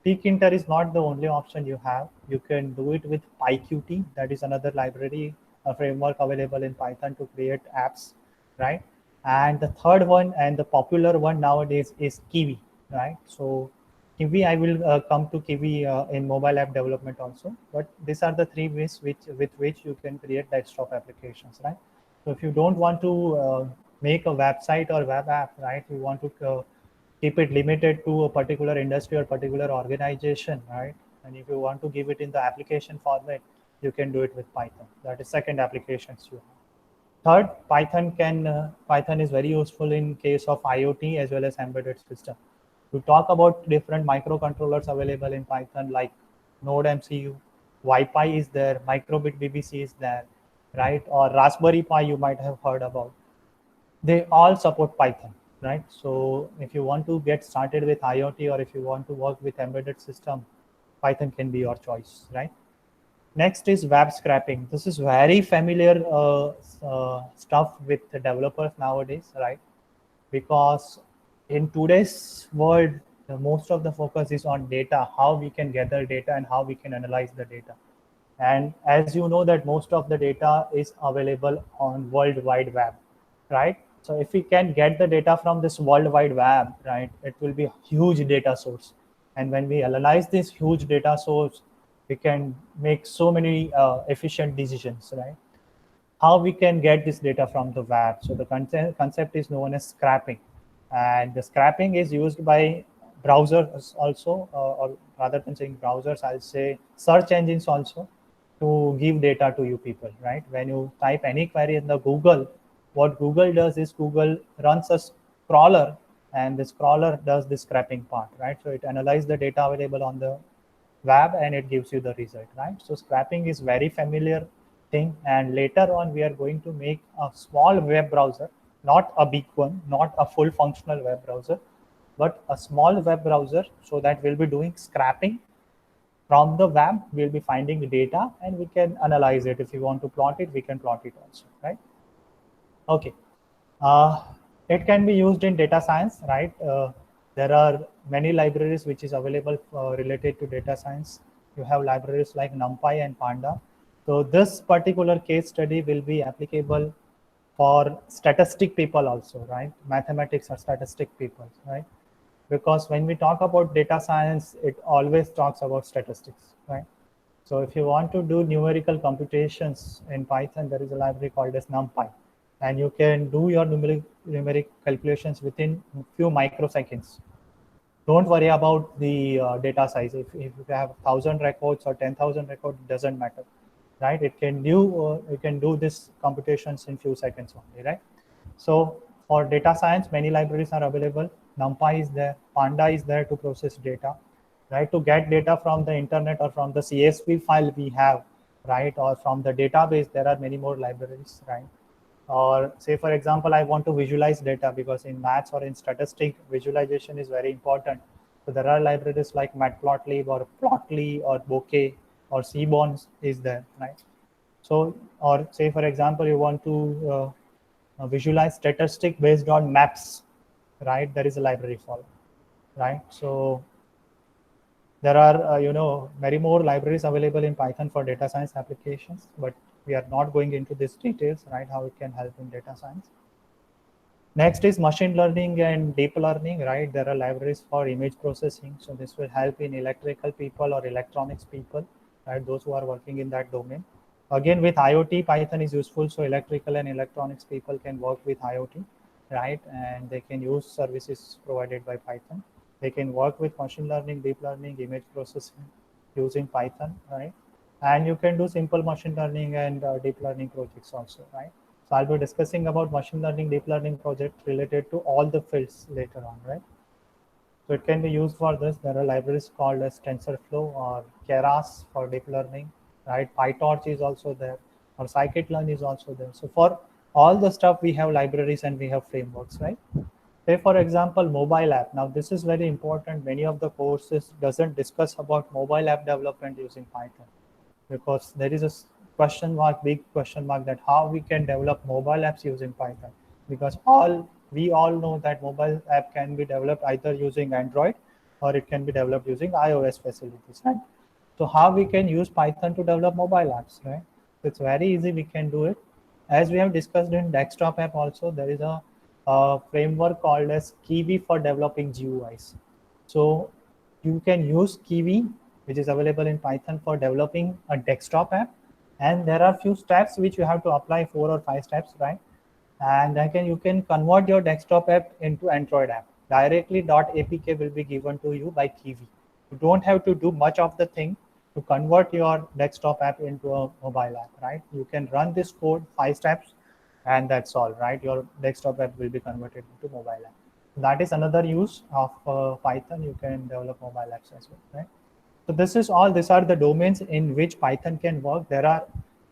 Tkinter is not the only option you have. You can do it with PyQt. That is another library, a framework available in Python to create apps, right? And the third one and the popular one nowadays is Kiwi, right? So Kiwi, I will come to Kiwi in mobile app development also. But these are the three ways with which you can create desktop applications, right? So if you don't want to make a website or web app, right? You want to keep it limited to a particular industry or particular organization, right? And if you want to give it in the application format, you can do it with Python. That is second applications you have. Third, Python is very useful in case of IoT as well as embedded system. To talk about different microcontrollers available in Python, like Node MCU, Wi-Fi is there, Microbit BBC is there, right? Or Raspberry Pi you might have heard about. They all support Python, right? So if you want to get started with IoT or if you want to work with embedded system, Python can be your choice, right? Next is web scraping. This is very familiar stuff with the developers nowadays, right? Because in today's world, most of the focus is on data, how we can gather data and how we can analyze the data. And as you know that most of the data is available on World Wide Web, right? So if we can get the data from this World Wide Web, right, it will be a huge data source. And when we analyze this huge data source, we can make so many efficient decisions, right? How we can get this data from the web. So the concept is known as scraping, and the scraping is used by browsers also, or rather than saying browsers, I'll say search engines also, to give data to you people, right? When you type any query in the Google, what Google does is Google runs a crawler, and this crawler does the scraping part, right? So it analyzes the data available on the web and it gives you the result, right? So scraping is very familiar thing, and later on we are going to make a small web browser not a big one, not a full functional web browser, but a small web browser, so that we'll be doing scraping from the web. We'll be finding the data and we can analyze it. If you want to plot it, we can plot it also, right? Okay. Uh, it can be used in data science, right? There are many libraries which is available related to data science. You have libraries like NumPy and Panda. So this particular case study will be applicable for statistic people also, right? Mathematics or statistic people, right? Because when we talk about data science, it always talks about statistics, right? So if you want to do numerical computations in Python, there is a library called as NumPy, and you can do your numeric calculations within few microseconds. Don't worry about the data size. If you have 1,000 records or 10,000 records, it doesn't matter, right? You can do this computations in few seconds only, right? So for data science, many libraries are available. NumPy is there, Panda is there to process data, right? To get data from the internet or from the CSV file we have, right? Or from the database, there are many more libraries, right? Or say, for example, I want to visualize data, because in maths or in statistic, visualization is very important. So there are libraries like Matplotlib or Plotly or Bokeh or Seaborn is there, right? So, or say, for example, you want to visualize statistic based on maps, right? There is a library for it, right? So there are many more libraries available in Python for data science applications, but we are not going into these details, right? How it can help in data science. Next is machine learning and deep learning, right? There are libraries for image processing, so this will help in electrical people or electronics people, right? Those who are working in that domain. Again, with IoT, Python is useful, so electrical and electronics people can work with IoT, right? And they can use services provided by Python. They can work with machine learning, deep learning, image processing using Python, right? And you can do simple machine learning and deep learning projects also, right? So I'll be discussing about machine learning, deep learning project related to all the fields later on, right? So it can be used for this. There are libraries called as TensorFlow or Keras for deep learning, right? PyTorch is also there, or Scikit-learn is also there. So for all the stuff, we have libraries and we have frameworks, right? Say, for example, mobile app. Now, this is very important. Many of the courses doesn't discuss about mobile app development using Python, because there is a question mark, big question mark, that how we can develop mobile apps using Python. Because we all know that mobile app can be developed either using Android or it can be developed using iOS facilities, right? So how we can use Python to develop mobile apps, right? So it's very easy. We can do it. As we have discussed in desktop app also, there is a framework called as Kiwi for developing GUIs. So you can use Kiwi, which is available in Python, for developing a desktop app. And there are few steps which you have to apply, 4 or 5 steps, right? And then you can convert your desktop app into Android app. Directly .apk will be given to you by Kiwi. You don't have to do much of the thing to convert your desktop app into a mobile app, right? You can run this code, 5 steps, and that's all, right? Your desktop app will be converted into mobile app. That is another use of Python. You can develop mobile apps as well, right? So this is all. These are the domains in which Python can work. There are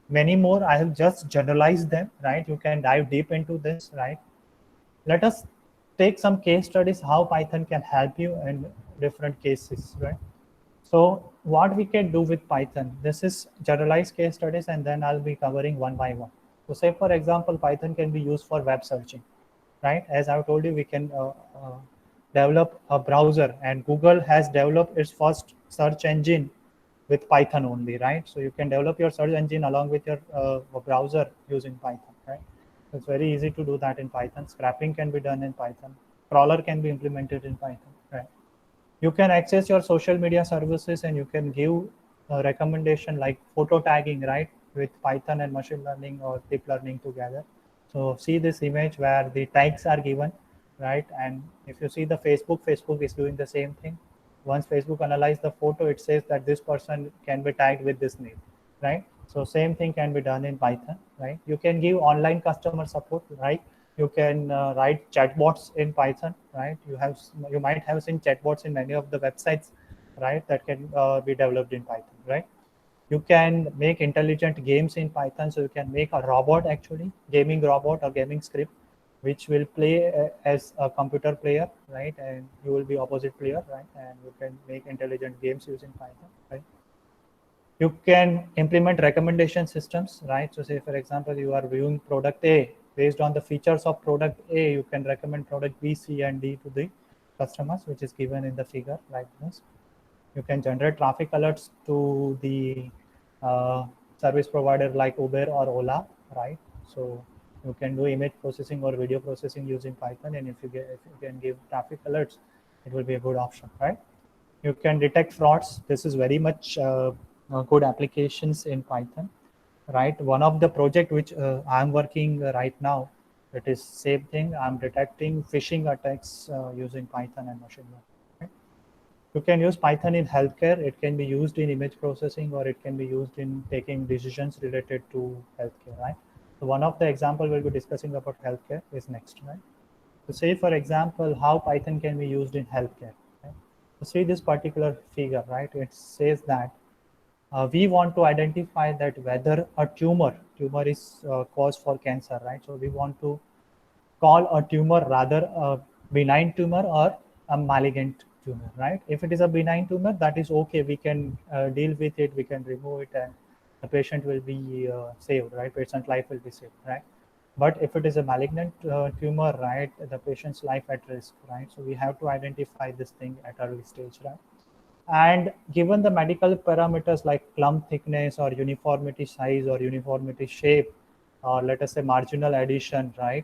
many more. I have just generalized them, right? You can dive deep into this, right? Let us take some case studies how Python can help you in different cases, right? So what we can do with Python, this is generalized case studies, and then I'll be covering one by one. So say, for example, Python can be used for web searching, right? As I've told you, we can develop a browser, and Google has developed its first search engine with Python only, right? So you can develop your search engine along with your browser using Python, right? So it's very easy to do that in Python. Scrapping can be done in Python. Crawler can be implemented in Python, right? You can access your social media services, and you can give a recommendation like photo tagging, right? With Python and machine learning or deep learning together. So see this image where the tags are given, right? And if you see the Facebook is doing the same thing. Once Facebook analyze the photo, it says that this person can be tagged with this name, right? So same thing can be done in Python, right? You can give online customer support, right? You can write chatbots in Python, right? You might have seen chatbots in many of the websites, right? That can be developed in Python, right? You can make intelligent games in Python, so you can make a robot, actually gaming robot or gaming script, which will play as a computer player, right? And you will be opposite player, right? And you can make intelligent games using Python, right? You can implement recommendation systems, right? So say for example, you are viewing product A, based on the features of product A, you can recommend product B, C, and D to the customers, which is given in the figure like this. You can generate traffic alerts to the uh, service provider like Uber or Ola, right? So you can do image processing or video processing using Python, and if you can give traffic alerts, it will be a good option, right? You can detect frauds. This is very much good applications in Python, right? One of the project which I'm working right now, it is same thing. I'm detecting phishing attacks using Python and machine learning. Right? You can use Python in healthcare. It can be used in image processing, or it can be used in taking decisions related to healthcare, right? So one of the example we'll be discussing about healthcare is next, right? So say for example, how Python can be used in healthcare. Right? So see this particular figure, right? It says that we want to identify that whether a tumor is cause for cancer, right? So we want to call a tumor rather a benign tumor or a malignant tumor, right? If it is a benign tumor, that is okay. We can deal with it. We can remove it, and the patient will be saved, right? Patient life will be saved, right? But if it is a malignant tumor, right, the patient's life at risk, right? So we have to identify this thing at early stage, right? And given the medical parameters like clump thickness or uniformity size or uniformity shape, or let us say marginal addition, right?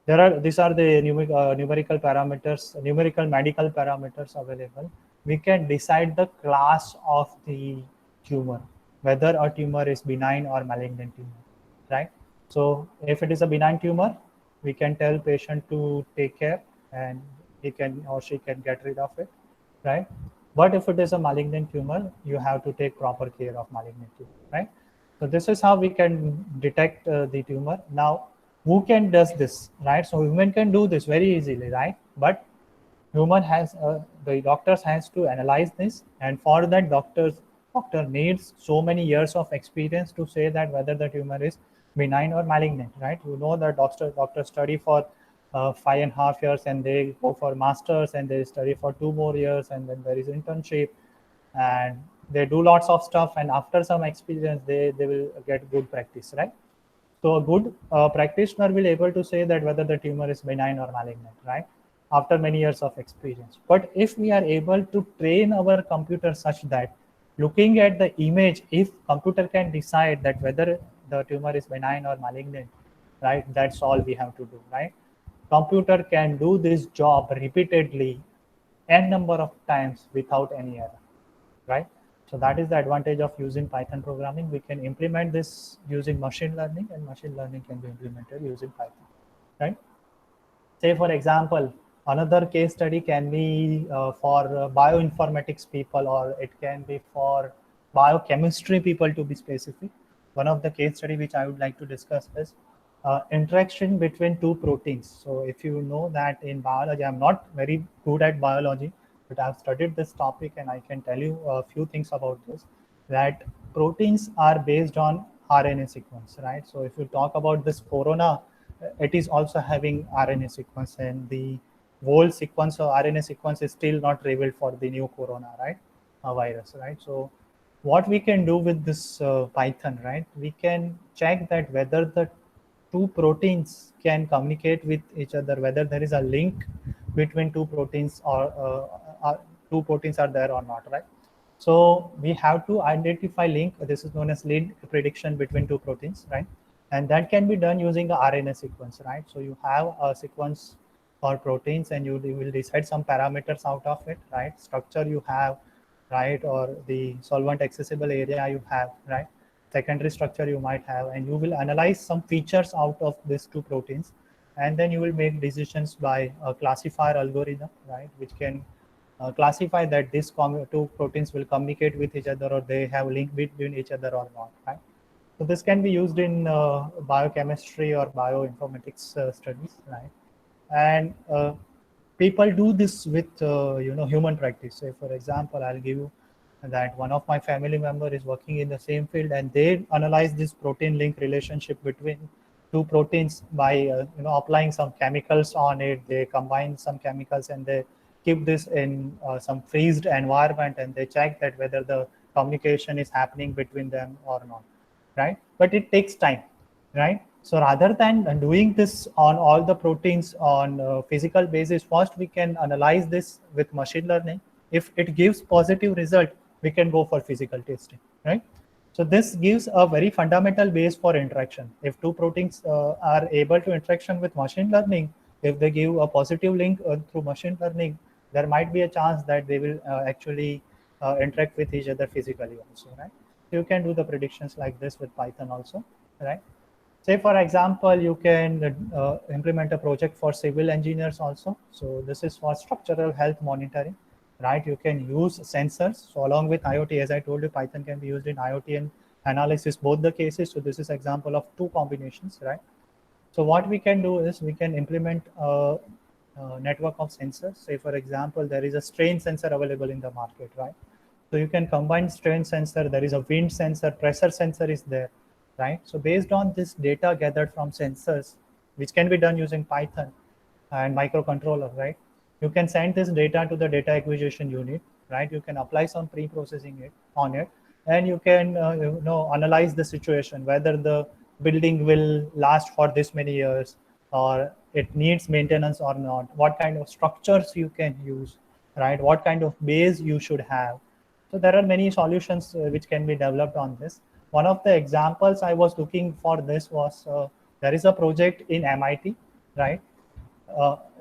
These are the numerical parameters, numerical medical parameters available. We can decide the class of the tumor, whether a tumor is benign or malignant tumor, right? So if it is a benign tumor, we can tell patient to take care, and he can or she can get rid of it, right? But if it is a malignant tumor, you have to take proper care of malignant tumor, right? So this is how we can detect the tumor. Now, who can does this, right? So human can do this very easily, right? But human has the doctors has to analyze this, and for that doctor needs so many years of experience to say that whether the tumor is benign or malignant, right? You know that doctor study for 5.5 years, and they go for masters, and they study for 2 more years, and then there is internship, and they do lots of stuff, and after some experience they will get good practice, right? So a good practitioner will able to say that whether the tumor is benign or malignant, right? After many years of experience. But if we are able to train our computer such that looking at the image, if computer can decide that whether the tumor is benign or malignant, right? That's all we have to do, right? Computer can do this job repeatedly n number of times without any error, right? So that is the advantage of using Python programming. We can implement this using machine learning, and machine learning can be implemented using Python, right? Say for example, another case study can be for bioinformatics people, or it can be for biochemistry people to be specific. One of the case study which I would like to discuss is interaction between two proteins. So if you know that in biology, I'm not very good at biology, but I've studied this topic, and I can tell you a few things about this, that proteins are based on RNA sequence, right? So if you talk about this corona, it is also having RNA sequence, and the whole sequence of RNA sequence is still not revealed for the new corona, right? Virus, right? So what we can do with this Python, right? We can check that whether the two proteins can communicate with each other, whether there is a link between two proteins, or two proteins are there or not, right? So we have to identify link. This is known as lead prediction between two proteins, right? And that can be done using the RNA sequence, right? So you have a sequence for proteins, and you will decide some parameters out of it, right? Structure you have, right? Or the solvent accessible area you have, right? Secondary structure you might have, and you will analyze some features out of these two proteins, and then you will make decisions by a classifier algorithm, right? Which can classify that these two proteins will communicate with each other, or they have link between each other or not, right? So this can be used in biochemistry or bioinformatics studies, right? And people do this with human practice. Say for example, I'll give you that one of my family member is working in the same field, and they analyze this protein link relationship between two proteins by applying some chemicals on it. They combine some chemicals and they keep this in some freezed environment, and they check that whether the communication is happening between them or not, right? But it takes time, right? So rather than doing this on all the proteins on a physical basis, first we can analyze this with machine learning. If it gives positive result, we can go for physical testing, right? So this gives a very fundamental base for interaction. If two proteins are able to interaction with machine learning, if they give a positive link through machine learning, there might be a chance that they will actually interact with each other physically also, right? So you can do the predictions like this with Python also, right? Say for example, you can implement a project for civil engineers also. So this is for structural health monitoring, right? You can use sensors. So along with IoT, as I told you, Python can be used in IoT and analysis, both the cases. So this is example of two combinations, right? So what we can do is we can implement a network of sensors. Say for example, there is a strain sensor available in the market, right? So you can combine strain sensor, there is a wind sensor, pressure sensor is there, right? So based on this data gathered from sensors, which can be done using Python and microcontroller, right? You can send this data to the data acquisition unit, right? You can apply some pre-processing it on it, and you can analyze the situation, whether the building will last for this many years or it needs maintenance or not, what kind of structures you can use, right? What kind of base you should have. So there are many solutions which can be developed on this. One of the examples I was looking for this was there is a project in MIT, right?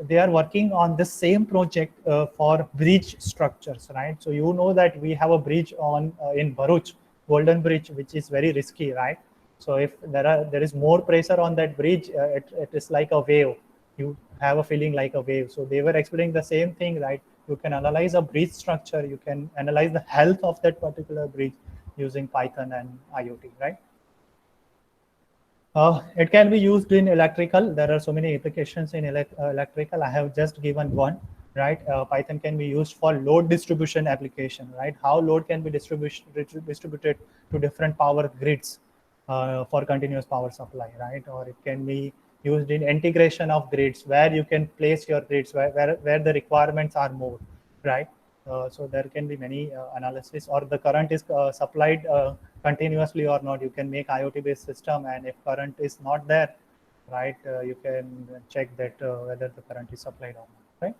They are working on the same project for bridge structures, right? So you know that we have a bridge on in Bharuch, Golden Bridge, which is very risky, right? So if there is more pressure on that bridge, it is like a wave. You have a feeling like a wave. So they were explaining the same thing, right? You can analyze a bridge structure. You can analyze the health of that particular bridge using Python and IoT, right? It can be used in electrical. There are so many applications in electrical. I have just given one, right? Python can be used for load distribution application, right? How load can be distributed to different power grids for continuous power supply, right? Or it can be used in integration of grids, where you can place your grids where the requirements are more, right? So there can be many analysis, or the current is supplied continuously or not. You can make IoT based system, and if current is not there, right, you can check that whether the current is supplied or not, right?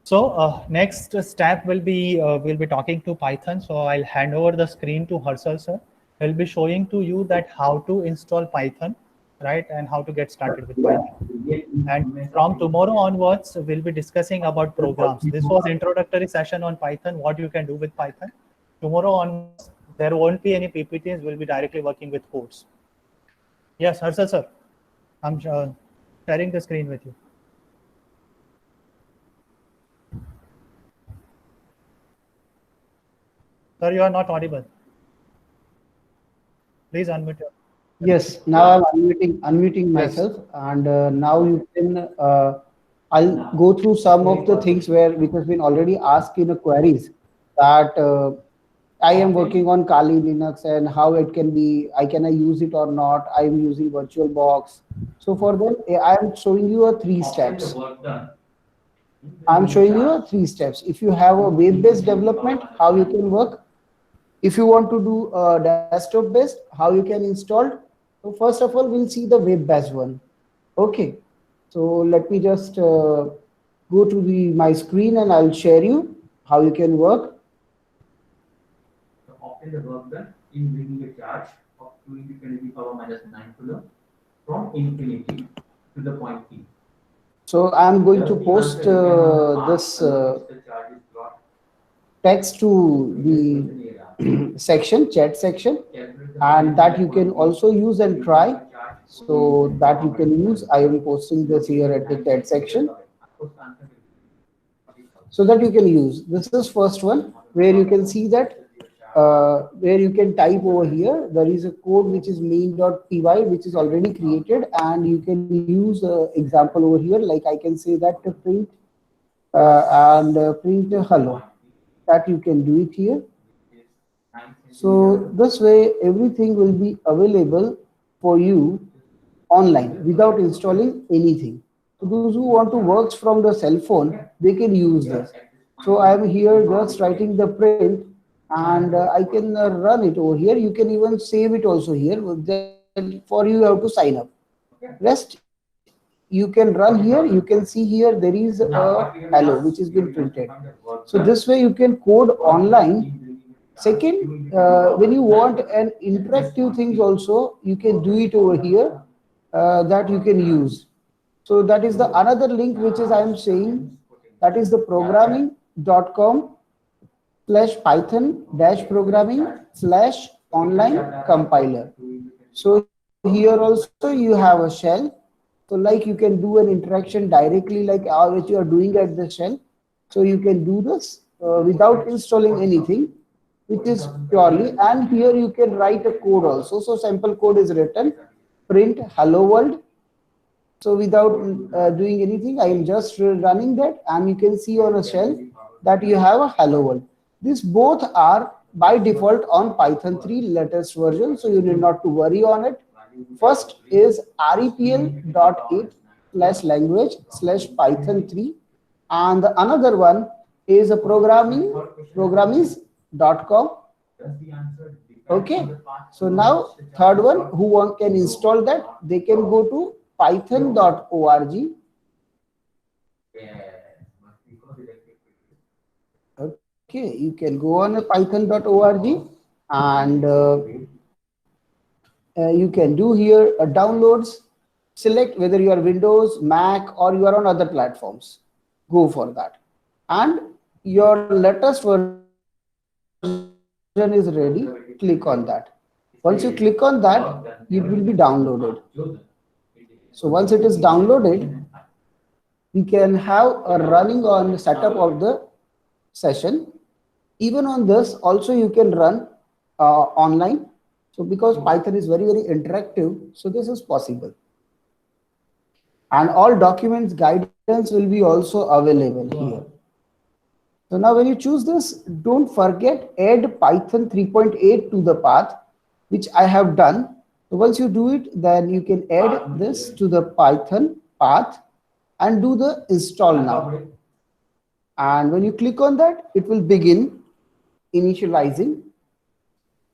So next step will be we'll be talking to Python. So I'll hand over the screen to Harshal sir. He'll be showing to you that how to install Python, right, and how to get started with Python. And from tomorrow onwards, we'll be discussing about programs. This was introductory session on Python, what you can do with Python. Tomorrow onwards, there won't be any PPTs. We'll be directly working with codes. Yes, Harshal sir, I'm sharing the screen with you. Sir, you are not audible. Please unmute your. Yes, now I'm unmuting myself, and now you can. I'll go through some of the things which has been already asked in the queries, that I am working on Kali Linux and how it can be. I use it or not? I am using VirtualBox. So for that, I am showing you a three steps. I'm showing you a three steps. If you have a web-based development, how you can work. If you want to do desktop based, how you can install. So first of all, we'll see the web based one. Okay, so let me just go to my screen and I'll share you how you can work. So obtain the work done in bringing a charge of 2 into 10 to the power minus 9 coulomb from infinity to the point P. So I'm going to post this text to the section, chat section, and that you can also use and try. So that you can use. I am posting this here at the chat section, so that you can use. This is first one, where you can see that where you can type over here. There is a code which is main.py, which is already created, and you can use example over here. Like I can say that to print print hello. That you can do it here. So this way everything will be available for you online without installing anything. So those who want to work from the cell phone, they can use this. So I am here just writing the print, and I can run it over here. You can even save it also here. Then for you have to sign up. Rest you can run here. You can see here there is a hello which has been printed. So this way you can code online. Second, when you want an interactive things also, you can do it over here, that you can use. So that is the another link which is I am saying, that is the programming.com/python dash programming slash online compiler. So here also you have a shell. So like you can do an interaction directly like which you are doing at the shell. So you can do this without installing anything, which is purely, and here you can write a code also. So sample code is written, print hello world. So without doing anything, I am just running that, and you can see on a shell that you have a hello world. These both are by default on Python 3 latest version, so you need not to worry on it. First is repl.it/language/python 3, and the another one is a programming.com. Okay, so now third one, who one can install that, they can go to python.org. Okay, you can go on a python.org, and you can do here downloads. Select whether you are Windows, Mac, or you are on other platforms. Go for that, and your latest version is ready. Click on that. Once you click on that, it will be downloaded. So once it is downloaded, we can have a running on setup of the session. Even on this also you can run online. So because Python is very interactive, so this is possible. And all documents guidance will be also available here. So now when you choose this, don't forget add Python 3.8 to the path, which I have done. So once you do it, then you can add this to the Python path and do the install now. And when you click on that, it will begin initializing,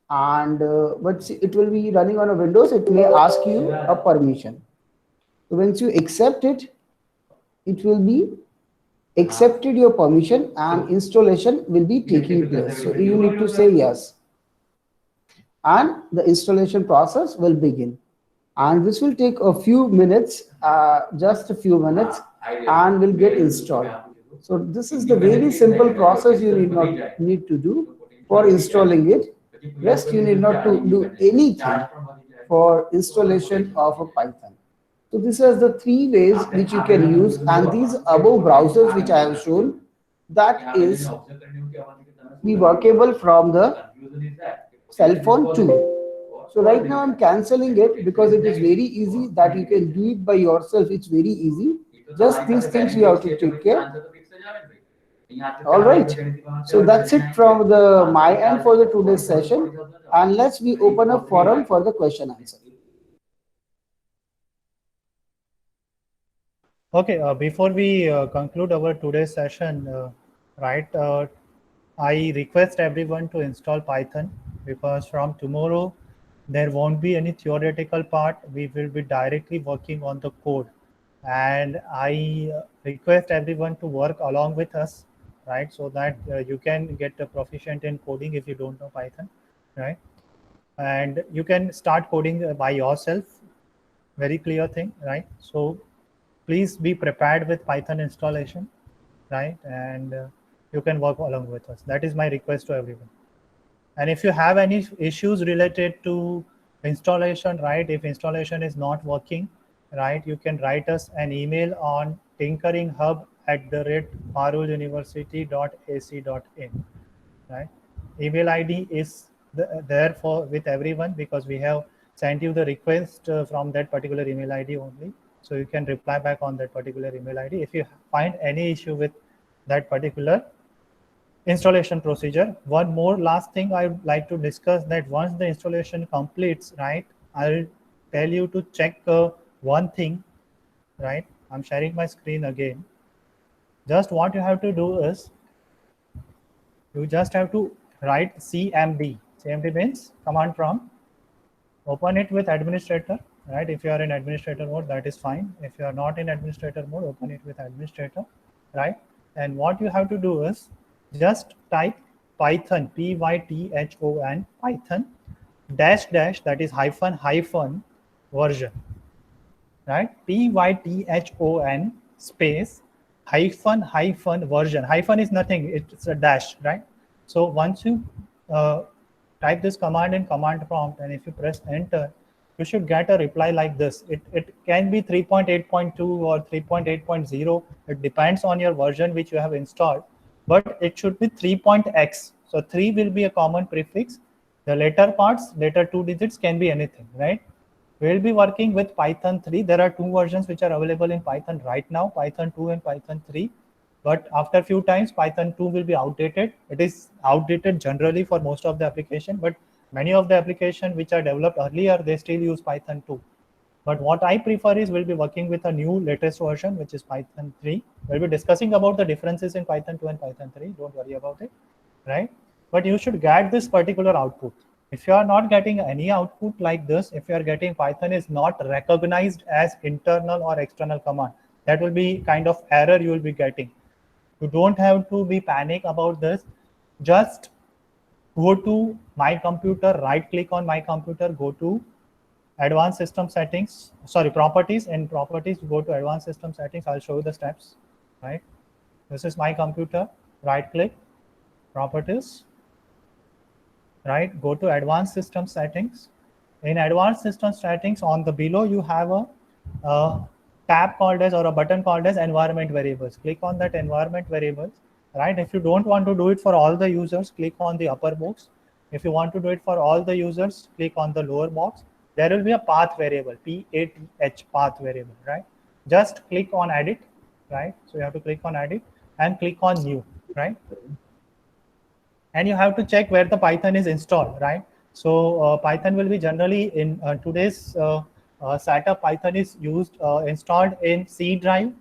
and but it will be running on a Windows. It may ask you a permission. So once you accept it, it will be accepted your permission, and installation will be taking place. So you need to say yes, and the installation process will begin. And this will take a few minutes, just a few minutes, and will get installed. So this is the very simple process you need to do for installing it. Rest you need not to do anything for installation of a Python. So these are the three ways which you can use, and these above browsers which I have shown, that is be workable from the cell phone too. So right now I'm cancelling it because it is very easy that you can do it by yourself. It's very easy. Just these things you have to take care. All right. So that's it from the my end for the today's session. And let's we open a forum for the question answer. Okay, before we conclude our today's session, right, I request everyone to install Python, because from tomorrow there won't be any theoretical part. We will be directly working on the code, and I request everyone to work along with us, right, so that you can get proficient in coding if you don't know Python, right, and you can start coding by yourself. Very clear thing, right? So please be prepared with Python installation, right? And you can work along with us. That is my request to everyone. And if you have any issues related to installation, right? If installation is not working, right? You can write us an email on tinkeringHub@paruluniversity.ac.in, right? Email ID is there for with everyone, because we have sent you the request from that particular email ID only. So you can reply back on that particular email ID if you find any issue with that particular installation procedure. One more last thing I would like to discuss, that once the installation completes, right, I'll tell you to check one thing, right? I'm sharing my screen again. Just what you have to do is you just have to write CMD. CMD means command prompt. Open it with administrator, right? If you are in administrator mode, that is fine. If you are not in administrator mode, open it with administrator, right? And what you have to do is just type Python, Python, Python dash dash, that is hyphen hyphen version, right? Python space hyphen hyphen version. Hyphen is nothing, it's a dash, right? So once you type this command in command prompt, and if you press enter, you should get a reply like this. It can be 3.8.2 or 3.8.0. It depends on your version which you have installed, but it should be 3.x. So 3 will be a common prefix. The later parts, later 2 digits can be anything, right? We'll be working with Python 3. There are 2 versions which are available in Python right now, Python 2 and Python 3. But after a few times, Python 2 will be outdated. It is outdated generally for most of the application, but many of the applications which are developed earlier, they still use Python 2. But what I prefer is we'll be working with a new latest version, which is Python 3. We'll be discussing about the differences in Python 2 and Python 3. Don't worry about it, right? But you should get this particular output. If you are not getting any output like this, if you are getting Python is not recognized as internal or external command, that will be kind of error you will be getting. You don't have to be panic about this. Just go to my computer, right click on my computer, go to advanced system settings, sorry, properties. In properties, go to advanced system settings. I'll show you the steps, right? This is my computer, right click, properties, right? Go to advanced system settings. In advanced system settings, on the below, you have a tab called as, or a button called as environment variables. Click on that environment variables, right? If you don't want to do it for all the users, click on the upper box. If you want to do it for all the users, click on the lower box. There will be a path variable, PATH, path variable, right? Just click on edit, right? So you have to click on edit and click on new, right? And you have to check where the Python is installed, right? So Python will be generally in today's setup. Python is used installed in C drive,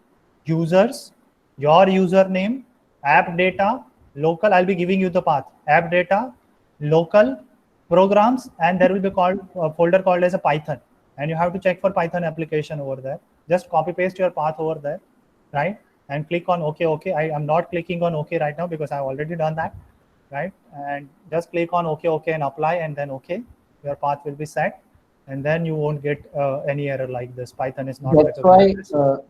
users, your username, app data, local. I'll be giving you the path: app data, local, programs, and there will be called folder called as a Python. And you have to check for Python application over there. Just copy paste your path over there, right? And click on OK. OK. I am not clicking on OK right now because I've already done that, right? And just click on OK, OK, and apply, and then OK. Your path will be set, and then you won't get any error like this. Python is not.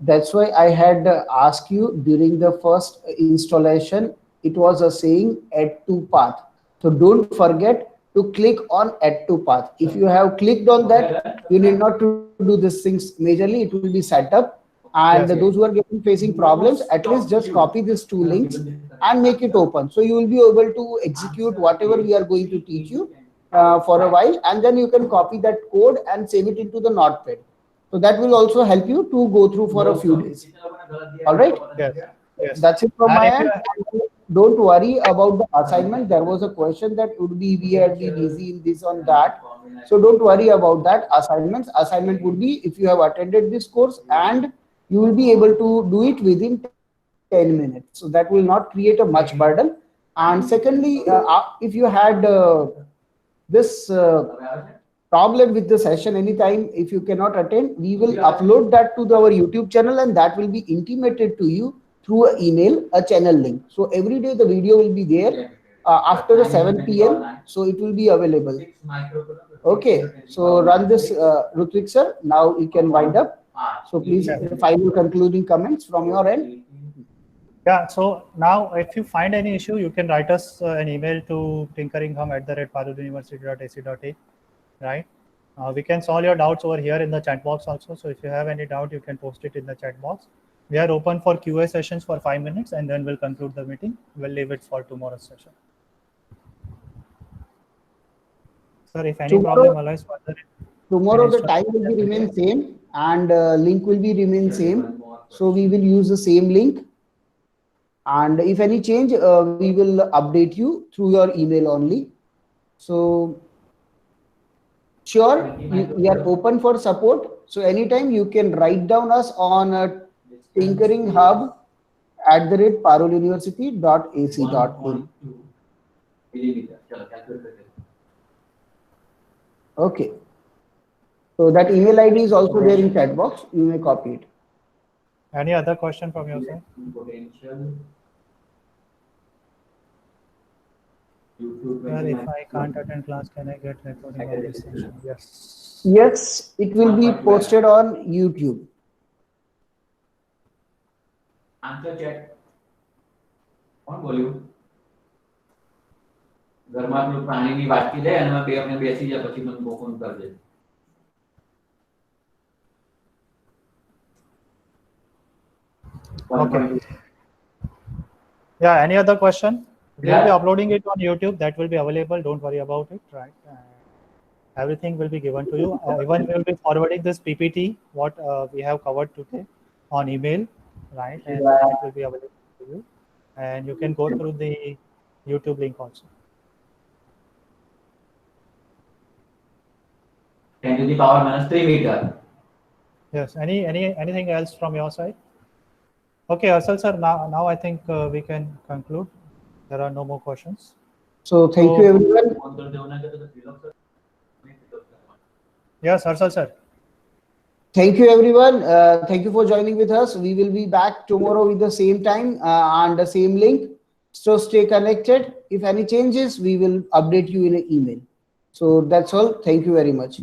That's why I had asked you during the first installation. It was a saying add to path. So don't forget to click on add to path. If you have clicked on that, you need not to do these things majorly. It will be set up. And those who are facing problems, at least just copy these 2 links and make it open. So you will be able to execute whatever we are going to teach you for a while, and then you can copy that code and save it into the notepad. So that will also help you to go through for a few days. All right. Yes. That's it from my end. Don't worry about the assignment. There was a question that would be we had been easy in this on that. So don't worry about that. Assignment would be if you have attended this course, and you will be able to do it within 10 minutes. So that will not create a much burden. And secondly, if you had this problem with the session anytime, if you cannot attend, we will upload that to our YouTube channel, and that will be intimated to you through an email, a channel link. So every day the video will be there after 7 p.m. So it will be available. Okay. So run this, Rutvik sir. Now you can wind up. So please, final concluding comments from your end. Yeah, so now if you find any issue, you can write us an email to tinkeringhum@paruluniversity.ac.in, right? We can solve your doubts over here in the chat box also. So if you have any doubt, you can post it in the chat box. We are open for QA sessions for 5 minutes, and then we'll conclude the meeting. We'll leave it for tomorrow's session. Sir, if any problem arises further, tomorrow the time will be remain same, and link will be remain same. So we will use the same link. And if any change, we will update you through your email only. So Sure, we are open for support. So anytime you can write down us on tinkeringhub@paruluniversity.ac.in. 1.2 millimeter. चलो calculate करके देखो. Okay. So that email ID is also there in chat box. You may copy it. Any other question from your side? Potential. YouTube Well, 29. if I can't attend class, can I get recording of this session? Yes. Yes, it will be posted on YouTube. Answer chat. કોણ બોલ્યું? ઘરમાં પેલું પ્રાણીની વાટકી લે અને બે આપણે બેસી જાય પછી મને ફોન કરજે. Okay. Yeah, any other question? We'll be uploading it on YouTube. That will be available. Don't worry about it, right? Everything will be given to you. Even we will be forwarding this PPT, what we have covered today, on email, right? And it will be available to you. And you can go through the YouTube link also. 10 to the power minus 3 meter. Yes. Anything else from your side? Okay, Asal sir. Now I think we can conclude. There are no more questions. So thank you everyone. Yes, Harsal sir. Thank you everyone. Thank you for joining with us. We will be back tomorrow with the same time and the same link. So stay connected. If any changes, we will update you in an email. So that's all. Thank you very much.